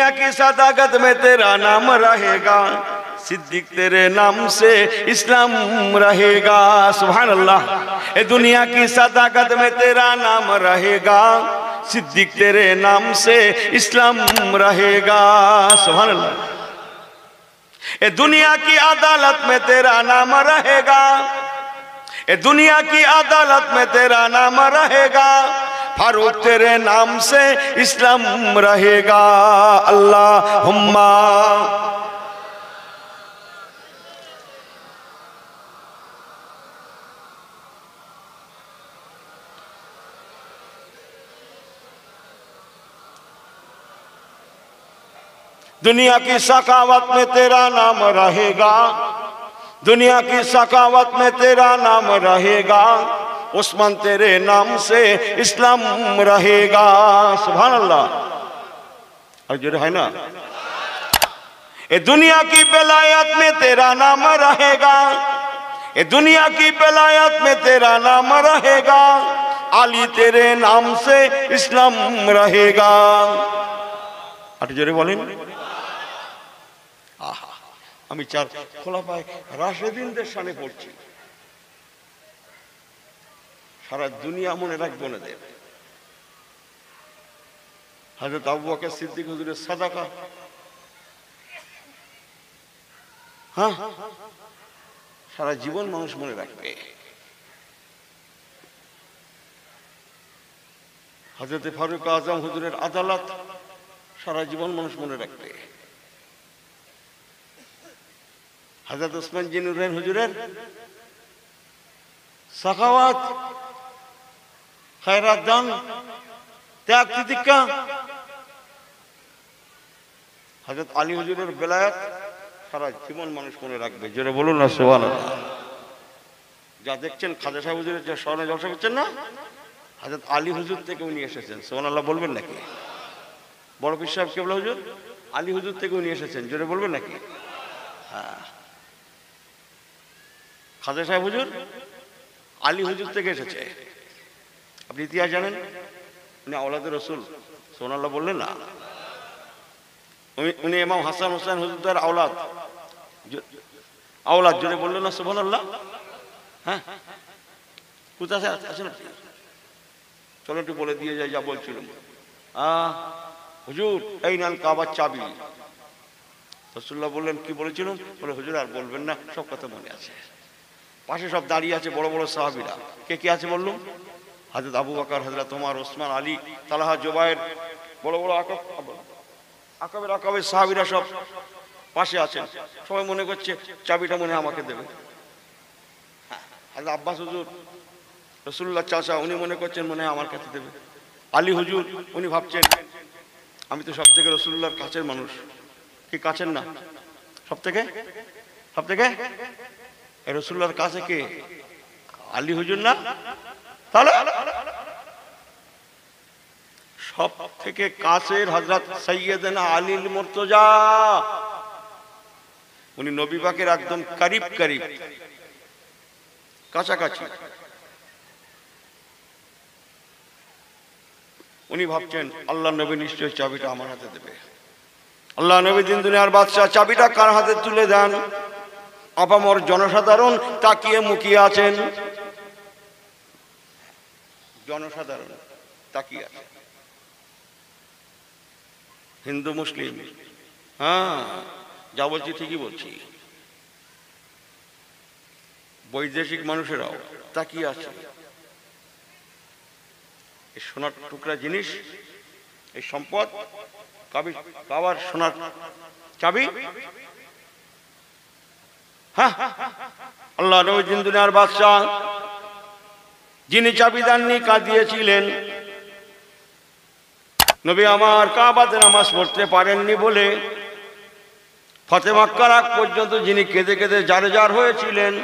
दुनिया की सदाकत में तेरा नाम रहेगा, सिद्दीक तेरे नाम से इस्लाम रहेगा। सुभान अल्लाह। ए दुनिया की सदाकत में तेरा नाम रहेगा, सिद्दीक तेरे नाम से इस्लाम रहेगा। सुभान अल्लाह। ए दुनिया की अदालत में तेरा नाम रहेगा, ए दुनिया की अदालत में तेरा नाम रहेगा, फारूक तेरे नाम से इस्लाम रहेगा। अल्लाहुम्मा। दुनिया की सखावत में तेरा नाम रहेगा, दुनिया की सखावत में तेरा नाम रहेगा, उस्मान तेरे नाम से इस्लाम रहेगा। सुभान अल्लाह। अजर है ना। ए दुनिया की बेलायत में तेरा नाम रहेगा, ए दुनिया की बेलायत में तेरा नाम रहेगा, अली तेरे नाम से इस्लाम रहेगा। अजर बोलें। আমি চার খোলাফায়ে রাশেদিনদের শানে পড়ছি, সারা দুনিয়া মনে রাখবো না দেব। হযরত আবু বকর সিদ্দিক হুজুরের সাদাকা, হ্যাঁ, সারা জীবন মানুষ মনে রাখবে। হযরত ফারুক আজম হুজুরের আদালত সারা জীবন মানুষ মনে রাখবে। हजरत उस्मान जी नुरैन हुजूरेर सखावत, खैरात दान, त्याग तितिक्षा, हजरत आली हुजूरेर बेलायत सारा जीवन मानुष मने राखबे। जोरे बोलुन ना सुबहानाल्लाह। जा देखছেন খাজা সাহেব হুজুরের যে স্মরণে জলসা করছেন না, হযরত আলী হুজুর থেকে উনি এসেছেন। সুবহানাল্লাহ বলবেন নাকি? বড় পীর সাহেব কেবলা হুজুর আলী হুজুর থেকে উনি এসেছেন। জোরে বলবেন নাকি? হ্যাঁ, খাজা সাহেব হুজুর আলী হুজুর থেকে এসেছে। আপনি ইতিহাস জানেন, উনি আওলাদে রসুল। সুবহানাল্লাহ বললেন না? উনি ইমাম হাসান হোসেন হুজুরদের আওলাদ। আওলাদ জোরে বললেন না সুবহানাল্লাহ? হ্যাঁ, কোথায় আছেন আপনি? চলো একটু বলে দিয়ে যাই যা বলছিলাম। হুজুর এই নেন কাবার চাবি। রাসূলুল্লাহ বললেন কি বলেছিলেন? বলে হুজুর আর বলবেন না, সব কথা মনে আছে। পাশে সব দাঁড়িয়ে আছে বড় বড় সাহাবীরা। কে কে আছে বললুম? হযরত আবু বকর, হযরত ওমর, ওসমান, আলী, তালহা, জুবায়ের, বড় বড় আকাবের সাহাবীরা সব পাশে আছেন। সবাই মনে করছে চাবিটা মনে আমাকে দেবে। হযরত আব্বাস হুজুর রাসূলুল্লাহ চাচা, উনি মনে করছেন মনে আমার কাছে দেবে। আলী হুজুর উনি ভাবছেন আমি তো সব থেকে রাসূলুল্লাহর কাছের মানুষ। কি কাছের না? সব থেকে রাসূলুল্লাহর কাছে কে? আলী হুজুর না? তাহলে সব থেকে কাছের হযরত সাইয়্যিদনা আলীল মুর্তজা। উনি নবী পাকের একদম করিব কাছাকাছি। উনি ভাবছেন আল্লাহ নবী নিশ্চয়ই চাবিটা আমার হাতে দেবে। আল্লাহ নবী দিন দুনিয়ার বাদশাহ চাবিটা কার হাতে তুলে দেন? আপামর জনসাধারণ তাকিয়ে মুখিয়ে আছেন। জনসাধারণ তাকিয়ে আছে, হিন্দু মুসলিম, হ্যাঁ যা বলছি ঠিকই বলছি। বৈদেশিক মানুষেরাও তাকিয়ে আছে। এই সোনার টুকরা জিনিস, এই সম্পদ, কাবার সোনার চাবি, হ্যাঁ আল্লাহ নবী দিন দুনিয়ার বাদশাহ যিনি চাবি দাননি কাঁদিয়েছিলেন। নবী আমার কাবাতে নামাজ পড়তে পারেননি বলে ফতে মক্কার আগ পর্যন্ত যিনি কেঁদে কেঁদে জার হয়েছিলেন,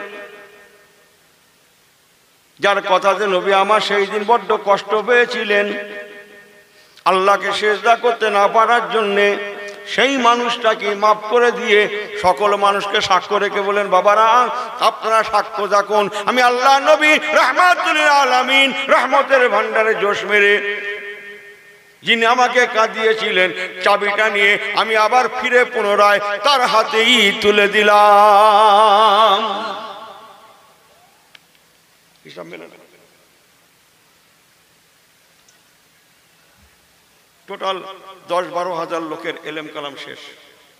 যার কথাতে নবী আমার সেই দিন বড্ড কষ্ট পেয়েছিলেন আল্লাহকে সিজদা করতে না পারার জন্যে, সেই মানুষটাকে মাফ করে দিয়ে সকল মানুষকে সাক্ষ্য রেখে বলেন বাবারা আপনারা সাক্ষ্য থাকুন আমি আল্লাহ নবী রাহমাতুল লিল আলামিন রহমতের ভান্ডারে জোশ মেরে যিনি আমাকে কাঁদিয়েছিলেন, চাবিটা নিয়ে আমি আবার ফিরে পুনরায় তার হাতেই তুলে দিলাম। হিসাব মেলে না। টোটাল 10-12 হাজার লোকের এলেম কালাম শেষ,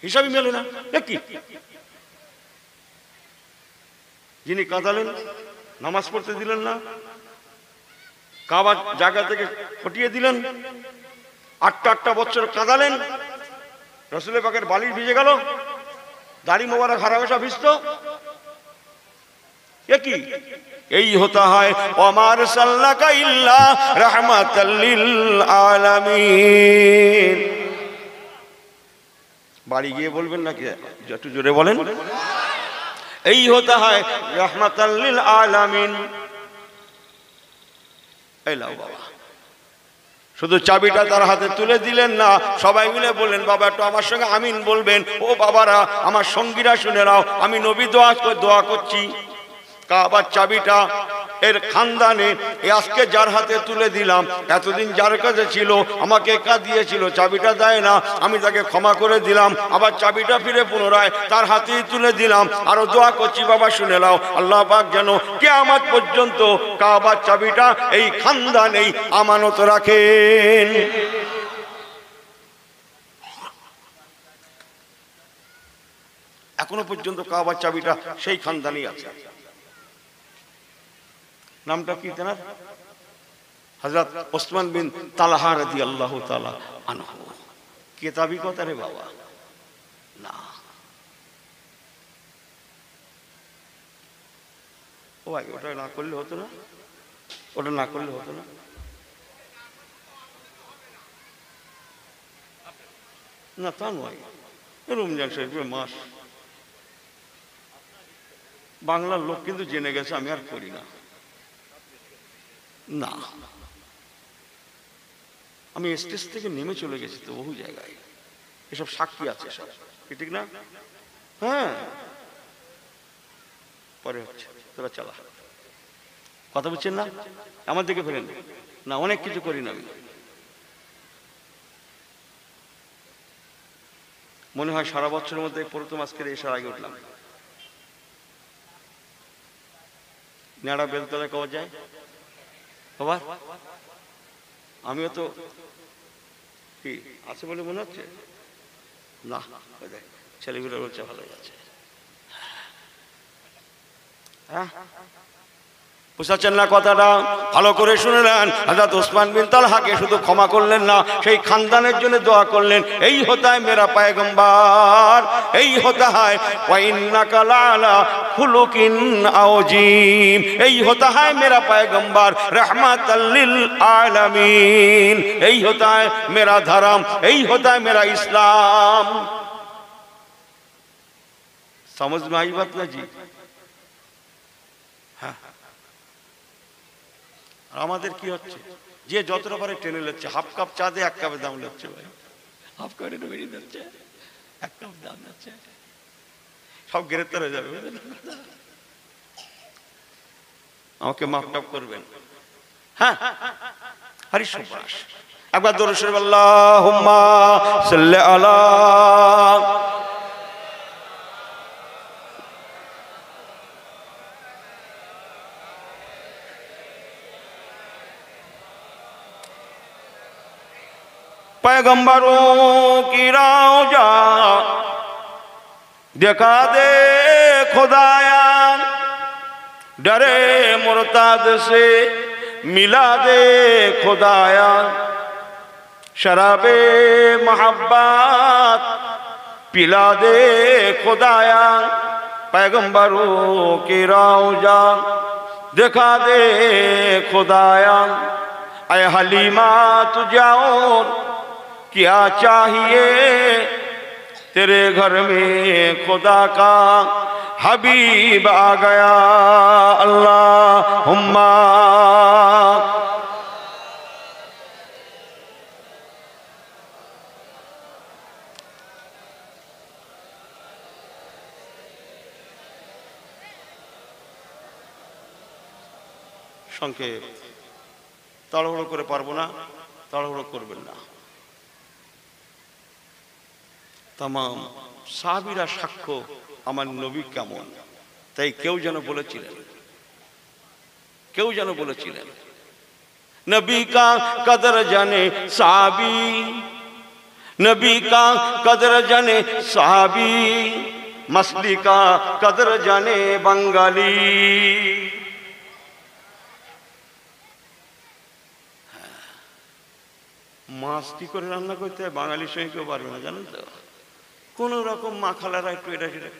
হিসাবই মেলে না। কি যিনি কাঁদালেন, নামাজ পড়তে দিলেন না, কাবার জায়গা থেকে হটিয়ে দিলেন, 8টা বছর কাঁদালেন, রাসূল পাকের বালিশ ভিজে গেল, দাড়ি মোবারক হারাবেশা ভিজত। কি এই হতা হয় ওমার সাল্লাকা ইল্লা রাহমাতাল লিল আলামিন। বাড়ি গিয়ে বলবেন নাকি? একটু জোরে বলেন। এই হতা হয় রাহমাতাল লিল আলামিন। এই লাও বাবা, শুধু চাবিটা তার হাতে তুলে দিলেন না, সবাই মিলে বললেন বাবা একটু আমার সঙ্গে আমিন বলবেন। ও বাবারা, আমার সঙ্গীরা শুনে নাও, আমি নবী দোয়া করছি। কাবার চাবিটা এর খানদানে আজকে যার হাতে তুলে দিলাম, এতদিন যার কাছে ছিল, আমাকে কাঁদিয়েছিল, চাবিটা দেয় না, আমি তাকে ক্ষমা করে দিলাম, আবার চাবিটা ফিরে পুনরায় তার হাতেই তুলে দিলাম। আরো দোয়া করছি বাবা শুনে নাও, আল্লাহ পাক যেন কিয়ামত পর্যন্ত কাবার চাবিটা এই খানদানেই আমানত রাখেন। এখনো পর্যন্ত কাবার চাবিটা সেই খানদানেই আছে। নামটা কি তেনার? হযরত ওসমান বিন তালহা রাদিয়াল্লাহু তাআলা আনহু। কিতাবি কথা রে বাবা না। ও ভাই, ওটা না করলে হতো না, ওটা না করলে হতো না। না তা নয়, রমজান শরীফের মাস, বাংলার লোক কিন্তু জেনে গেছে, আমি আর করি না। না, আমি স্টেজ থেকে নেমে চলে গেছি তো বহু জায়গায়, এসব সাক্ষী আছে সব, ঠিক না? হ্যাঁ, পরে হচ্ছে, তোরা চালা, কথা বলছেন না, আমার দিকে ফেরেন না, অনেক কিছু করি না আমি। মনে হয় সারা বছরের মধ্যে প্রথম আজকের এসার আগে উঠলাম। নেড়া বেলতলায় কওয়া যায় বাবা, আমিও তো কি আছে বলে মনে হচ্ছে না, ছেলেগুলো বলছে ভালো আছে। হ্যাঁ, বুঝাচ্ছেন না কথাটা? ভালো করে শুনে নেন। হযরত ওসমান বিন তালহাকে শুধু ক্ষমা করলেন না, সেই খানদানের জন্য দোয়া করলেন। এই হতা है मेरा पैगंबर, এই হতা है ওয়া ইন্নাকা লাআলা খুলুকিন আযীম, এই হতা है मेरा पैगंबर रहमतल लिल आलमीन, এই হতা है मेरा धर्म, এই হতা है मेरा इस्लाम। समझ में आई बात ना जी? হ্যাঁ, আমাদের কি হচ্ছে, যে যতটা পারে টেনে নিচ্ছে, হাফ কাপ চা দিয়ে 1 কাপের দাম নিচ্ছে, ভাই হাফ কাপে বেরিয়ে যাচ্ছে, 1 কাপ দাম নিচ্ছে, সব গ্রেফতার হয়ে যাবে। আমাকে মাফ টাফ করবেন। হ্যাঁ, হরি সুবাস, একবার দরুদ শরীফ আল্লাহুম্মা সাল্লি আলা पैगंबरों की रौजा दिखा दे खुदाया, डरे मुर्ताद से मिला दे खुदाया, शराबे मोहब्बत पिला दे खुदाया, पैगंबरों की रौजा दिखा दे खुदाया। ऐ हलीमा तुझे और क्या चाहिए, तेरे घर में खुदा का हबीब आ गया, अल्लाहुम्मा। সংক্ষেপ, তাড়াহুড়ো করে পারবো না, তাড়াহুড়ো করবেন না। तमाम साहाबीरा साक्ष्य আমার নবী কেমন। তাই কেউ যেন বলেছিলেন नबी का कदर जाने साहबी, नबी का कदर जाने साहबी, मछली का कदर जाने बंगाली। মাছ কি করে রান্না করতে হয় বাঙালির সঙ্গে কেউ পারবে না, জানেন তো। কোন রকম মাখালারা একটু এটা সেটা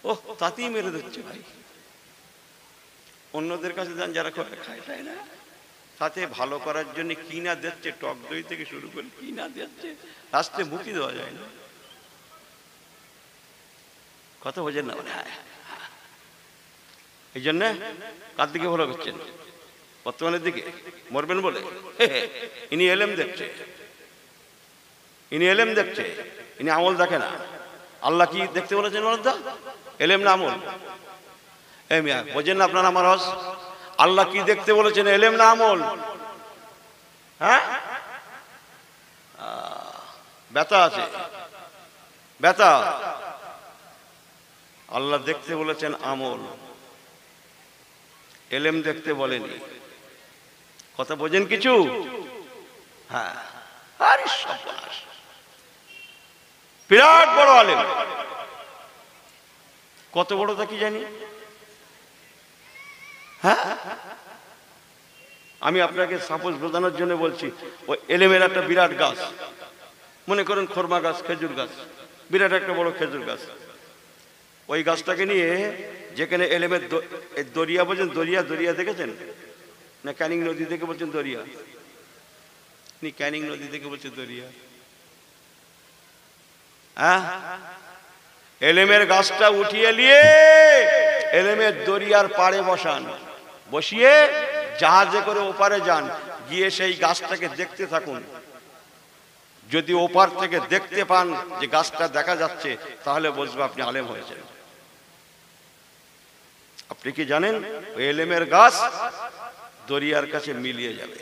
ও তাতেই মেরে দিচ্ছে ভাই। অন্যদের কাছে যান যারা খায় তাই না, তাতে ভালো করার জন্য কি না দিচ্ছে, টক দই থেকে শুরু করে কি না দিচ্ছে, লাস্টে মুখি দেওয়া যায় না। কথা বোঝেন না বলে। এই জন্য কার দিকে ভালো করছেন, বর্তমানের দিকে মরবেন বলে। ইনি এলেম দেখছে, ইনি আমল দেখে না। আল্লাহ কি দেখতে বলেছেন বলেন তো, এলেম না আমল? বোঝেন না আপনার আমার হস? আল্লাহ কি দেখতে বলেছেন, এলেম না আমল? হ্যাঁ, ব্যথা আছে, ব্যথা। আল্লাহ দেখতে বলেছেন আমল, এলেম দেখতে বলেনি। কথা বোঝেন কিছু? হ্যাঁ, আরে সর্বনাশ, বিরাট বড় আলেম। কত বড় তা কি জানি। হ্যাঁ, আমি আপনাকে সাপোজ বোঝানোর জন্য বলছি। ওই এলেমের একটা বিরাট গাছ, মনে করেন খরমা গাছ, খেজুর গাছ, বিরাট একটা বড় খেজুর গাছ। ওই গাছটাকে নিয়ে যেখানে এলেমের দরিয়া বলছেন, দরিয়া দেখেছেন না? ক্যানিং নদী থেকে বলছেন দরিয়া, ক্যানিং নদী থেকে বলছেন দরিয়া। হ্যাঁ, এলেমের গাছটা উঠিয়ে নিয়ে এলেমের দরিয়ার পাড়ে বসিয়ে জাহাজে করে ওপারে যান, গিয়ে সেই গাছটাকে দেখতে থাকুন। যদি ওপার থেকে দেখতে পান যে গাছটা দেখা যাচ্ছে, তাহলে বুঝবে আপনি আলেম হয়েছেন। আপনি কি জানেন ওই এলেমের গাছ দরিয়ার কাছে মিলিয়ে যাবে?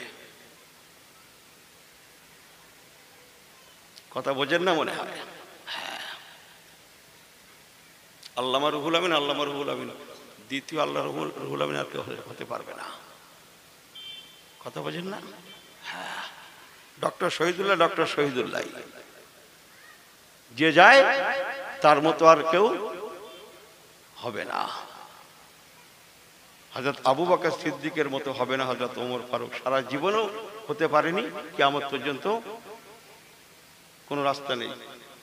কথা বোঝেন না মনে হয়। আল্লামা রুহুল আমিন দ্বিতীয় আল্লাহ রুহুল আমিন আর কেউ হতে পারবে না। কথা বোঝেন না? হ্যাঁ, ডক্টর শহীদুল্লাহ যে যায় তার মতো আর কেউ হবে না। হযরত আবু বকর সিদ্দিকের মতো হবে না, হযরত ওমর ফারুক সারা জীবনও হতে পারেনি, কিয়ামত পর্যন্ত কোনো রাস্তা নেই।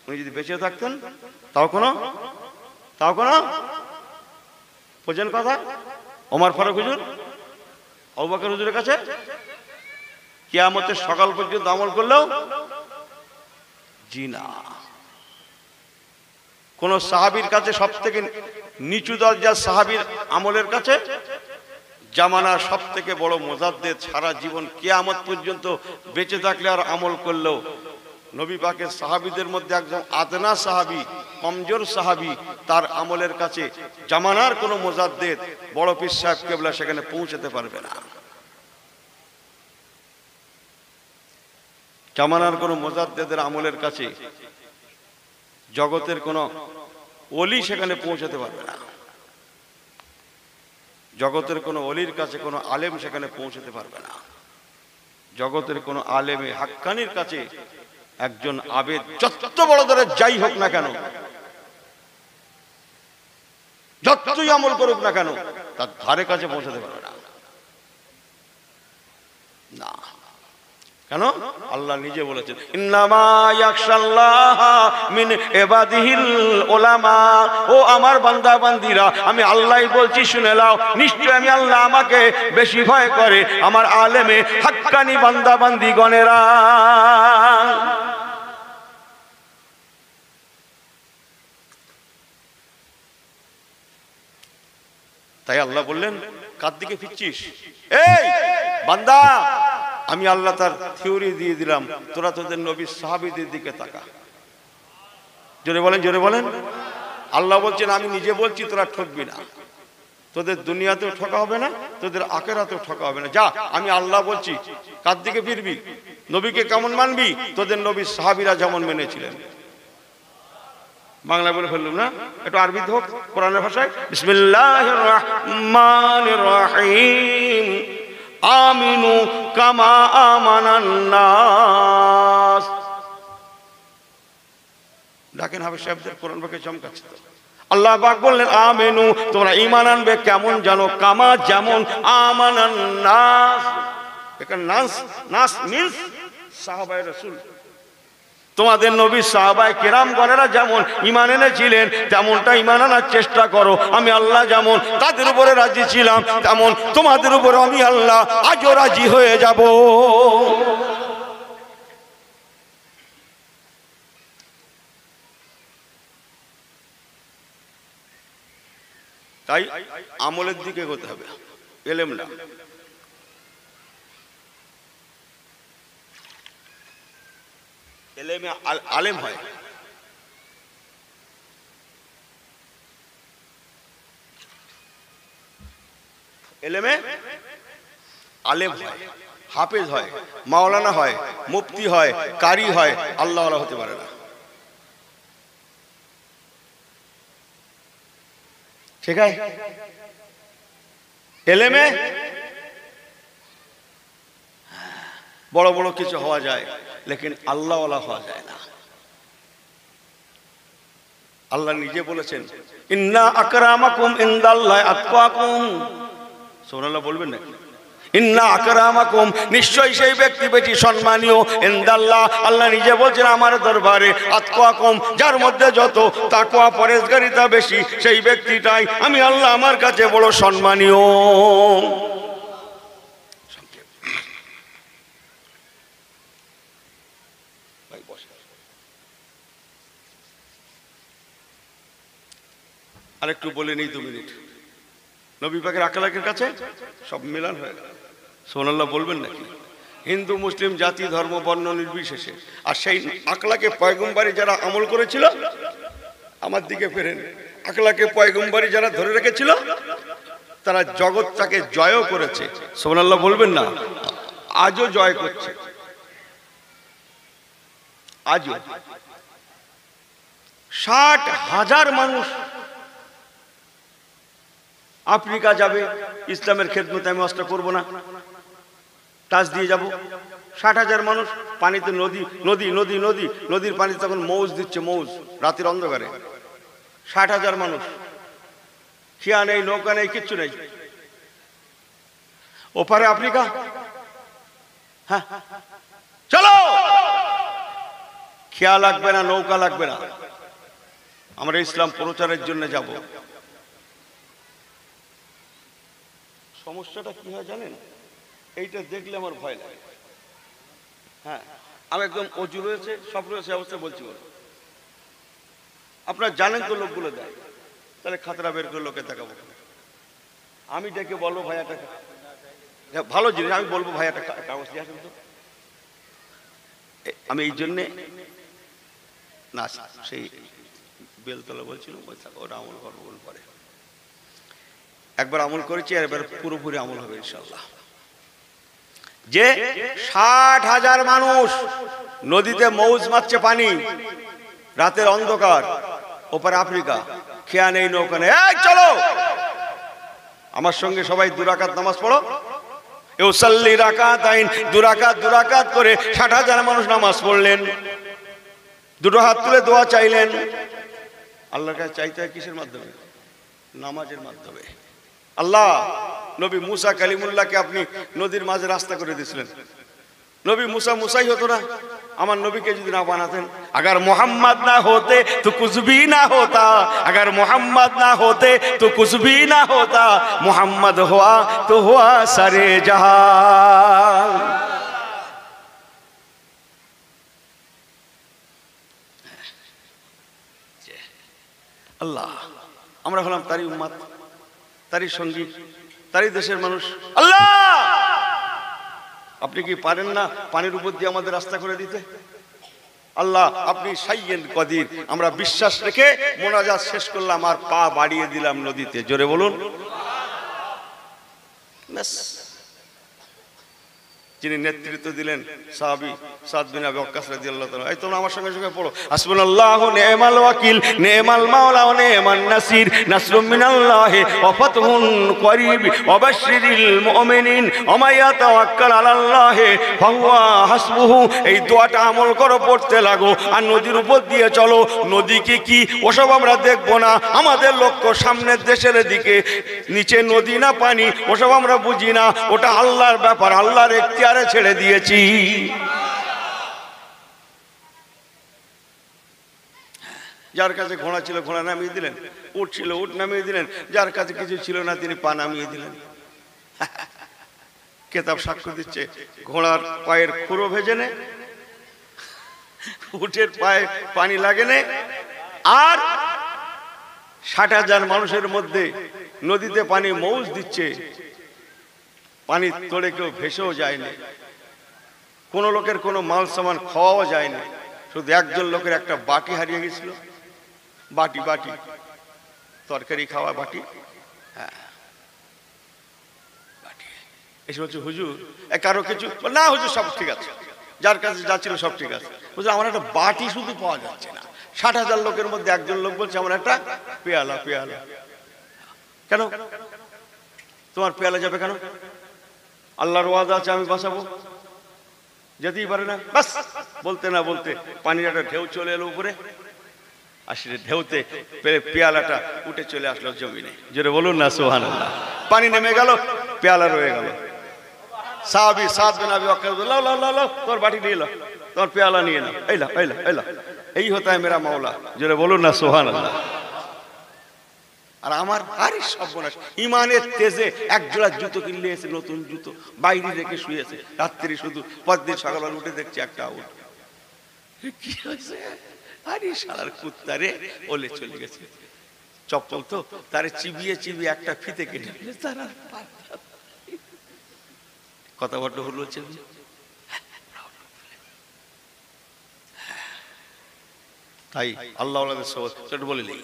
উনি যদি বেঁচে থাকতেন তাও কোনো বোঝেন কথা। ওমর ফারুক হুজুর, আবু বকর হুজুরের কাছে কিয়ামতের সকাল পর্যন্ত আমল করলেও জি না। কোন সাহাবীর কাছে সব থেকে নিচু দরজার সাহাবীর আমলের কাছে জামানার সব থেকে বড় মুজাদ্দিদ সারা জীবন কিয়ামত পর্যন্ত বেঁচে থাকলে আর আমল করলেও নবী পাকের সাহাবীদের মধ্যে একজন আদনা সাহাবী, কমজোর সাহাবী, তার আমলের কাছে জামানার কোন মুজাদ্দিদ বড় পীর সাহেব কেবলা সেখানে পৌঁছাতে পারবে না। জামানার কোন মুজাদ্দিদের আমলের কাছে জগতের কোন ওলি সেখানে পৌঁছাতে পারবে না। জগতের কোন ওলির কাছে কোন আলেম সেখানে পৌঁছাতে পারবে না। জগতের কোন আলেমে হাক্কানির কাছে একজন আবেদ যত বড় দরের যাই হোক না কেন, যতই আমল করুক না কেন, তার ধারে কাছে পৌঁছাতে পারবে না। না, কেন? আল্লাহ নিজে বলেছেন, ইন্নামা ইয়াখশাল্লাহ মিন ইবাদিহিল উলামা। ও আমার বান্দা বান্দিরা, আমি আল্লাহই বলছি, শুনে নাও, নিশ্চয় আমি আল্লাহ আমাকে বেশি ভয় করে আমার আলেমে হাক্কানি বান্দা বান্দিগণেরা। তাই আল্লাহ বললেন, কার দিকে ফিরছিস? এই বান্দা, আমি আল্লাহ তার থিওরি দিয়ে দিলাম, তোরা তোদের নবীর সাহাবীদের দিকে তাকা। জোরে বলেন। আল্লাহ বলছেন, আমি নিজে বলছি, তোরা ঠকবি না। তোদের দুনিয়াতেও ঠকা হবে না, তোদের আখিরাতেও ঠকা হবে না। যা, আমি আল্লাহ বলছি। কার দিকে ফিরবি? নবীকে কেমন মানবি? তোদের নবীর সাহাবীরা যেমন মেনেছিলেন। বাংলা বলে ফেললাম না, একটু আরবি হোক কোরআনের ভাষায়। বিসমিল্লাহির রহমানির রহিম আমিনু কামা আমানান নাস। দেখেন হাফেজ সাহেবদের কোরআন পাকে চমকাচ্ছে তো। আল্লাহ পাক বললেন আমিনু, তোমরা ঈমান আনবে কেমন জানো, কামা যেমন, আমানান নাস। এখানে নাস, নাস মিন্স সাহাবায়ে রাসূল। তোমাদের নবী সাহাবায়ে কেরাম গণেরা যেমন ঈমান এনেছিলেন তেমনটা ঈমান আনার চেষ্টা করো। আমি আল্লাহ যেমন তাদের উপরে রাজি ছিলাম তেমন তোমাদের উপরে আমি আল্লাহ আজও রাজি হয়ে যাব। তাই আমলের দিকে এগোতে হবে, এলেম না। এলেমে আলেম হয়। এলেমে আলেম হয়, হাফেজ হয়, মাওলানা হয়, মুফতি হয়, কারি হয়, আল্লাহ ওয়ালা হতে পারে না। ঠিক আছে? এলেমে বড় বড় কিছু হওয়া যায়, লেকিন আল্লাহ ওয়ালা হওয়া যায় না। আল্লাহ নিজে বলেছেন ইন্না আকরামাকুম ইনদাল্লাহি আতকাকুম। সুবহানাল্লাহ বলবেন নাকি? ইন্না আকরামাকুম, নিশ্চয়ই সেই ব্যক্তি বেশি সম্মানীয়, ইনদাল্লাহ, আল্লাহ নিজে বলছেন আমার দরবারে, আতকাকুম, যার মধ্যে যত তাকওয়া পরহেজগারিতা বেশি সেই ব্যক্তিটাই আমি আল্লাহ আমার কাছে বড় সম্মানীয়। আরেকটু বলে নেই 2 মিনিট। নবী পাকের আখলাকের কাছে সব মিলান হয়ে গেল। সুবহানাল্লাহ বলবেন নাকি? হিন্দু মুসলিম জাতি ধর্ম বর্ণ নির্বিশেষে। আর সেই আখলাকে পয়গম্বরী যারা আমল করেছিল, আমার দিকে ফেরেন, আখলাকে পয়গম্বরী যারা ধরে রেখেছিল তারা জগৎটাকে জয়ও করেছে। সুবহানাল্লাহ বলবেন না? আজও জয় করছে। আজও 60,000 মানুষ আফ্রিকা যাবে, ইসলামের খেদমতে আমি অস্ত্র করবো না, টাচ দিয়ে যাব। 60,000 মানুষ পানিতে, নদী নদী নদী নদী নদীর পানিতে তখন মৌজ দিচ্ছে, মৌজ, রাতের অন্ধকারে। 60,000 মানুষ, খেয়া নেই, নৌকা নেই, কিচ্ছু নেই। ওপারে আফ্রিকা, হ্যাঁ চলো, খেয়া লাগবে না, নৌকা লাগবে না, আমরা ইসলাম প্রচারের জন্য যাব। সমস্যাটা কি হয় জানেন? এইটা দেখলে আমার ভয় লাগে। হ্যাঁ, আমি একদম অজু রয়েছে, সব রয়েছে অবস্থা বলছি। আপনারা জানেন তো লোকগুলো দেয়, তাহলে খাতরা বের করে লোকে দেখাবো। আমি ডেকে বলবো ভাই একটা ভালো জিনিস, আমি বলবো ভাই একটা কাগজ দিয়ে আসুন তো। আমি এই জন্যে না, সেই বেলতলা বলছিল ওরা আমল করবো পরে। একবার আমল করেছি, আর এবার পুরোপুরি আমল হবে ইনশাল্লাহ। যে 60,000 মানুষ নদীতে মৌজ মারছে, পানি, রাতের অন্ধকার, ওপারে আফ্রিকা, খেয়া নেই, নৌকা নেই, এই চলো আমার সঙ্গে সবাই 2 রাকাত নামাজ পড়ো। ইউসাল্লি রাকাতাইন, 2 রাকাত করে 60,000 মানুষ নামাজ পড়লেন, 2 হাত তুলে দোয়া চাইলেন। আল্লাহর কাছে চাইতে হয় কিসের মাধ্যমে? নামাজের মাধ্যমে। আল্লাহ নবী মুসা কালিমুল্লাহকে আপনি নদীর মাঝে রাস্তা করে দিয়েছিলেন। নবী মুসা মুসাই হতো না, আমার নবীকে যদি না বানাতেন। अगर मोहम्मद ना होते तो कुछ भी ना होता, अगर मोहम्मद ना होते तो कुछ भी ना होता, मोहम्मद हुआ तो हुआ सारे जहां। আল্লাহ, আমরা হলাম তারই উম্মত, তারই সঙ্গী, তারই দেশের মানুষ। আল্লাহ, আপনি কি পারেন না পানির উপর দিয়ে আমাদের রাস্তা করে দিতে? আল্লাহ, আপনি সাইয়েন কদির। আমরা বিশ্বাস রেখে মোনাজাত শেষ করলাম আর পা বাড়িয়ে দিলাম নদীতে। জোরে বলুন। যিনি নেতৃত্ব দিলেন সাহাবী সাদ বিন আবি ওয়াক্কাস রাদিয়াল্লাহু তাআলা। এই তোমরা আমার সঙ্গে সঙ্গে পড়ো, হাসবুনাল্লাহু নি'মাল ওয়াকিল নি'মাল মাওলা ওয়া নি'মান নাসির নাসরুম মিনাল্লাহি ওয়া ফাতহুন করিব ওয়া বাশশিরিল মুমিনিন ওয়া মা ইয়াতাওয়াক্কাল আলাল্লাহি ফাহুয়া হাসবুহু। এই দোয়াটা আমল করো, পড়তে লাগো, আর নদীর উপর দিয়ে চলো। নদীকে কি ওসব আমরা দেখবো না, আমাদের লক্ষ্য সামনের দেশের দিকে। নিচে নদী না পানি ওসব আমরা বুঝি না, ওটা আল্লাহর ব্যাপার, আল্লাহর এখতিয়ারে ছেড়ে দিয়েছি। যার কাছে ঘোড়া ছিল ঘোড়া নামিয়ে দিলেন, উট ছিল উট নামিয়ে দিলেন, যার কাছে কিছু ছিল না তিনি পা নামিয়ে দিলেন। কেতাব সাক্ষ্য দিচ্ছে, ঘোড়ার পায়ের খুঁড়ো ভেজে নে, উটের পায়ে পানি লাগে নে, আর 60,000 মানুষের মধ্যে নদীতে পানি মৌজ দিচ্ছে, পানি তোড়ে কেউ ভেসেও যায়নি, কোন লোকের কোনো মাল সামান খাওয়াও যায়নি, শুধু একজন লোকের একটা বাটি হারিয়ে গেছিল। বাটি বাটি তরকারি খাওয়া বাটি, হ্যাঁ বাটি। এসে বলছে হুজুর কারো কিছু না, হুজুর সব ঠিক আছে, যার কাছে যা ছিল সব ঠিক আছে। হুজুর আমার একটা বাটি শুধু পাওয়া যাচ্ছে না। 60,000 লোকের মধ্যে একজন লোক বলছে আমার একটা পেয়ালা। পেয়ালা কেন? তোমার পেয়ালা যাবে কেন? আল্লাহর ওয়াদা আছে আমি বাঁচাবো, যেতেই পারে না। বাস বলতে না বলতে পানির একটা ঢেউ চলে এলো উপরে, আর সে ঢেউতে পেয়ালাটা উঠে চলে আসলো জমিনে। জোরে বলুন না সুবহানাল্লাহ। পানি নেমে গেল, পেয়ালা রয়ে গেল। সাহাবী সাদ বিন আবি ওয়াক্কাস লাও লাও লাও লাও, তোর বাটি নিয়ে এলো, তোর পেয়ালা নিয়ে নাও, এইলা এইলা এইলা। এই হতা है मेरा मौला। জোরে বলুন না সুবহানাল্লাহ। আর আমার আরে সর্বনাশ, ইমানের তেজে এক জোড়া জুতো কিনলে এসে, নতুন জুতো বাইরে রেখে শুয়েছে, রাত্রি শুধু পরদিন সকালবেলা উঠে দেখছি একটা আউট। কি হয়েছে? আরে শালার কুত্তা রে, ওলে চলে গেছে। চপ্পল তো তারে চিবিয়ে চিবিয়ে একটা ফিতে কেটে তার কথা বড্ড হলো হচ্ছে। তাই আল্লাহ বলে নেই,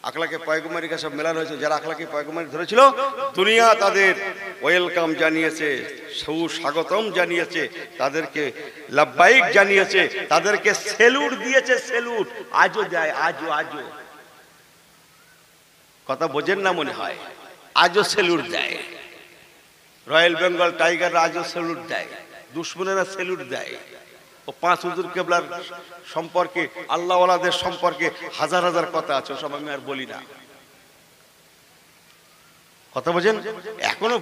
আখলাকে পয়গম্বরী কা সব মেলানো হয়েছে। যারা আখলাকে পয়গম্বরী ধরেছিল, দুনিয়া তাদের ওয়েলকাম জানিয়েছে, সুস্বাগতম জানিয়েছে, তাদেরকে লাব্বাইক জানিয়েছে, তাদেরকে সেলুট দিয়েছে, সেলুট আজও দেয়। আজও আজও কথা বোঝেন না মনে হয়, আজও সেলুট দেয়। রয়্যাল বেঙ্গল টাইগার আজও সেলুট দেয়, দুশ্মনেরা সেলুট দেয়। ও 5 হুজুর কেবলার সম্পর্কে, আল্লাহওয়ালাদের সম্পর্কে হাজার হাজার কথা আছে, সব আমি আর বলি না। কথা বোঝেন? এখনো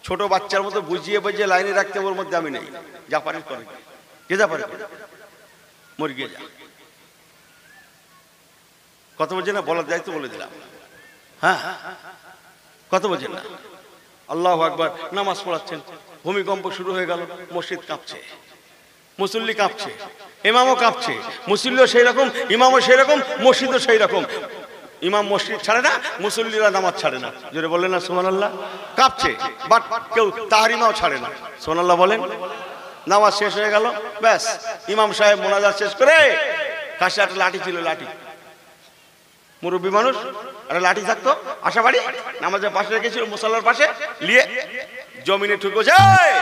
ছোট বাচ্চার মতো বুঝিয়ে বুঝিয়ে লাইনে রাখতে, ওর মধ্যে আমি নেই। যা পারে করে, কে যা পারে মরে গিয়ে যা। কথা বোঝেন না? বলার দায়িত্ব বলে দিলাম। হ্যাঁ কথা বোঝেন না? আল্লাহু আকবার। নামাজ পড়াচ্ছেন, ভূমিকম্প শুরু হয়ে গেল, মসজিদ কাঁপছে, মুসল্লি কাঁপছে, ইমামও কাঁপছে। মুসল্লিও সেই রকম, ইমামও সেই রকম, মসজিদও সেই রকম। ইমাম মসজিদ ছাড়ে না, মুসল্লিরা নামাজ ছাড়ে না। জোরে বললেন না সুবহানাল্লাহ? কাঁপছে, বাট কেউ তাহরিমাও ছাড়ে না। সুবহানাল্লাহ বলেন। নামাজ শেষ হয়ে গেল, ব্যাস ইমাম সাহেব মোনাজাত শেষ করে, কাছে একটা লাঠি ছিল, লাঠি, মুরব্বী মানুষ, একটা লাঠি থাকতো, আশাবাড়ি নামাজের পাশে রেখেছিল, মুসাল্লার পাশে, নিয়ে জমিনে ঠুকে যায়।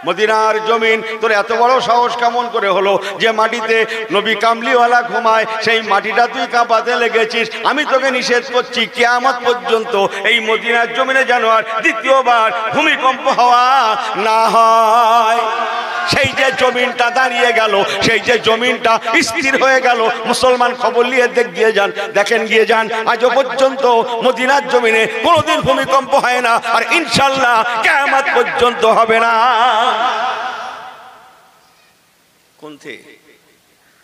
মদিনার জমিন, তোর এত বড় সাহস কেমন করে হলো যে মাটিতে নবী কামলিওয়ালা ঘুমায়, সেই মাটিটা তুই কাঁপাতে লেগেছিস? আমি তোকে নিষেধ করছি, কিয়ামত পর্যন্ত এই মদিনার জমিনে যেন আর দ্বিতীয়বার ভূমিকম্প হওয়া না হয়। সেই যে জমিনটা দাঁড়িয়ে গেল, সেই যে জমিনটা স্থির হয়ে গেল, মুসলমান খবর নিয়ে গিয়ে যান, দেখেন গিয়ে যান, আজও পর্যন্ত মদিনার জমিনে কোনোদিন ভূমিকম্প হয় না, আর ইনশাআল্লাহ কিয়ামত পর্যন্ত হবে না। कौन थे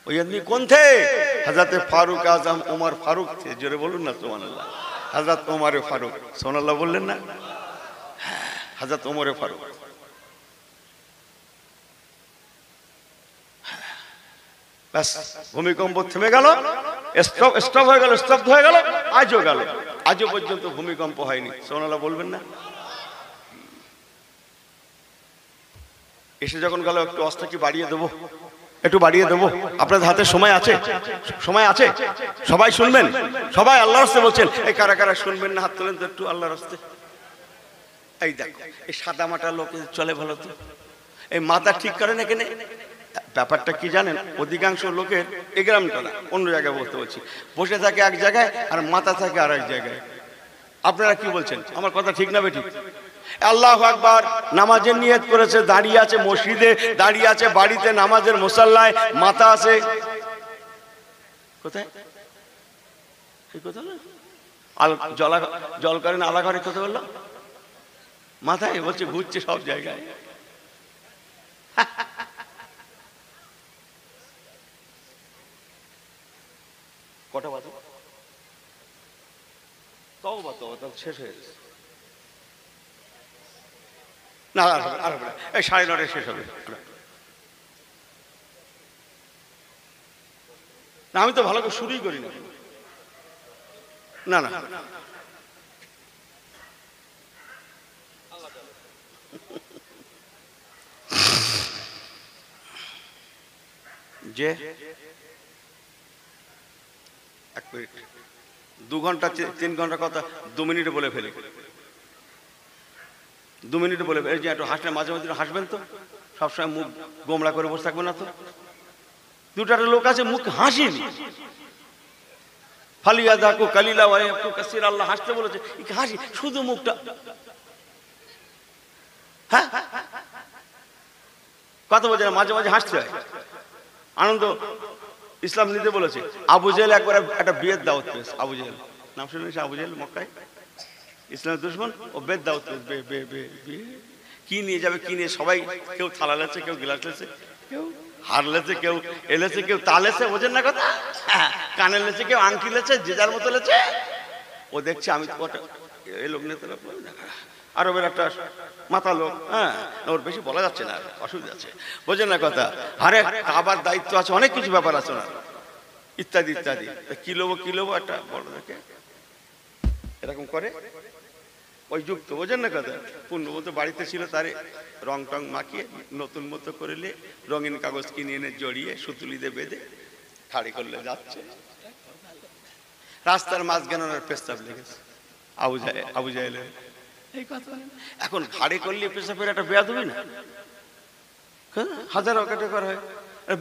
वही आदमी? कौन थे? हजरत फारूक आजम उमर फारूक थे। जोरे बोलून ना सुभान अल्लाह। हजरत उमर फारूक, सुभान अल्लाह बोललेन ना? हजरत उमर फारूक। बस भूमिकम्प থেমে গেল, স্টপ হয়ে গেল, স্তব্ধ হয়ে গেল, আজও গেল, আজও পর্যন্ত ভূমিকম্প হয়নি। সুবহানাল্লাহ বলবেন না? এসে যখন গেল, একটু আস্তে কি বাড়িয়ে দেবো, একটু বাড়িয়ে দেবো, আপনাদের হাতে সময় আছে, সময় আছে, সবাই শুনবেন, সবাই আল্লাহর রাস্তে বলছেন। এই কারা কারা শুনবেন না হাত তোলেন তো একটু আল্লাহর রাস্তে। এই দেখো, এই সাদা মাটা লোক চলে ভালো তো, এই মাথা ঠিক করেন এখানে। ব্যাপারটা কি জানেন, অধিকাংশ লোকের এই গ্রামটা না, অন্য জায়গায় বলতে বলছি, বসে থাকে এক জায়গায় আর মাথা থাকে আর এক জায়গায়। আপনারা কি বলছেন, আমার কথা ঠিক না বেঠিক? আল্লাহু আকবার, নামাজের নিয়ত করেছে, দাঁড়িয়ে আছে মসজিদে, দাঁড়িয়ে আছে বাড়িতে নামাজের মুসাল্লায়, মাথা আছে কোথায়? এই কথা না, জল করেন আলা ঘরে, কথা বললো মাথায়, বলছে ঘুরছে সব জায়গায়। কটা বাজে? তওবা শেষ হয়ে গেছে। না আর হবে না, এই 9:30 শেষ হবে। না আমি তো ভালো করে শুরুই করি না। না না যে 1 মিনিট 2 ঘন্টা 3 ঘন্টা কথা 2 মিনিটে বলে ফেলি, 2 মিনিটে বলে ফেলি। যে একটু হাসলে মাঝে মাঝে হাসবেন তো, সবসময় মুখ গোমড়া করে বসে থাকবেন না তো। দুটা লোক আছে মুখ হাসিনি, ফালিয়া দাকু কালিলা ওয়া ইয়াকু কাসির, আল্লাহ হাসতে বলেছে, হাসি শুধু মুখটা। হ্যাঁ কথা বলছে না, মাঝে মাঝে হাসতে হয়। আনন্দ ইসলাম নিতে বলেছে। আবু জেহেল একবার একটা বিয়ের দাওয়াত পেয়েছে। আবু জেহেল নাম শুনেছি, আবু জেহেল মক্কায় ইসলামের দুশমন, ও বিয়ের দাওয়াত পেয়েছে। কি নিয়ে যাবে, কি নিয়ে, সবাই কেউ থালা লেছে, কেউ গিলাস লেছে, কেউ হার লেছে, কেউ এলেছে, কেউ তালেছে, বোঝেন না কথা, কানে লেছে, কেউ আংটি লেছে, যে যার মতো লেছে। ও দেখছে আমি তো এই লোক নেতা আরবের একটা মাথা লোক, হ্যাঁ ওর বেশি বলা যাচ্ছে না, অসুবিধা আছে, বোঝেন না কথা। আরে কাবার দায়িত্ব আছে, অনেক কিছু ব্যাপার আছে না, ইত্যাদি ইত্যাদি। কি লোবো একটা বড় দেখে এরকম করে ওই যুক্ত, বোঝেন না কথা। পূর্ণ মতো বাড়িতে ছিল, তারে রং টং মাখিয়ে নতুন মতো করলে রঙিন কাগজ কিনে এনে জড়িয়ে সুতুলিতে বেঁধে খাড়ি করলে যাচ্ছে। রাস্তার মাঝখানে ওনার পেশাব লেগেছে আবু জাহেলের। এই কথা এখন ঘাড়ে করলে পেশাবের একটা বেয়াদবি না, হাজার টাকা করা হয়,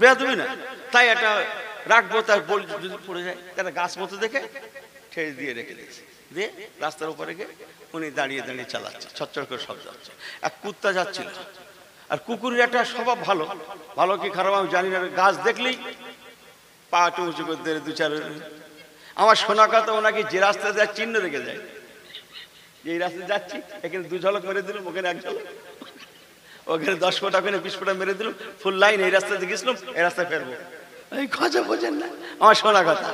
বেয়াদবি না। তাই একটা রাখবো, তার বল যদি পড়ে যায়, একটা গাছ মতো দেখে ঠেস দিয়ে রেখে দিয়েছে, দিয়ে রাস্তার উপরে গিয়ে উনি দাঁড়িয়ে দাঁড়িয়ে চালাচ্ছে, ছটছট করে শব্দ হচ্ছে। এক কুত্তা যাচ্ছিল, আর কুকুরের একটা স্বভাব ভালো, ভালো কি খারাপ আমি জানি না, গাছ দেখলেই পা উঁচু করে দেয় 2-4। আমার শোনা কথা, ওনাকে যে রাস্তায় যায় চিহ্ন রেখে যায়, এই রাস্তায় যাচ্ছি, এখানে 2 ঝলক মেরে দিলাম, ওখানে 1 ঝলক, ওখানে 10 ফোঁটা, ওখানে 20 ফোঁটা মেরে দিলাম, ফুল লাইন এই রাস্তায় গেছিলাম, এই রাস্তায় ফেরবো। এই কথা বোঝেন না, আমার শোনা কথা।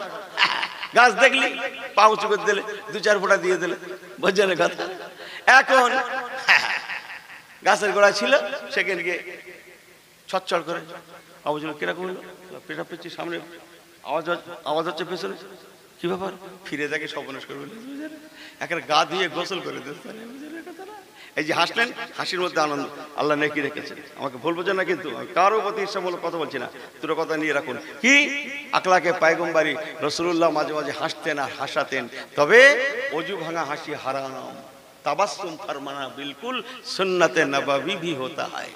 গাছ দেখলি পা উঁচু করে দিলে, 2-4 ফোঁটা দিয়ে দিলে, বোঝেন কথা। এখন গাছের গোড়া ছিল, সেখানে গিয়ে ছটছট করে আওয়াজ হলো, কিরকম হলো, পেছাব পেয়েছি, সামনে আওয়াজ হচ্ছে পেছনে, কি ব্যাপার? ফিরে দেখে সর্বনাশ করে একটা গা দিয়ে গোসল করে দিচ্ছে। এই যে হাসলেন, হাসির মধ্যে আনন্দ, আল্লাহ নেকি রেখেছেন। আমাকে ভুল বোঝেন না, কিন্তু কারো প্রতি ঈর্ষামূলক কথা বলছি না, দুটো কথা নিয়ে রাখুন। কি আকলাকে পায়গম্বরী, রাসূলুল্লাহ মাঝে মাঝে হাসতেন আর হাসাতেন, তবে অজু ভাঙা হাসি হারাম। তাবাসসুম ফরমানা बिल्कुल सुन्नत नबवी भी होता है।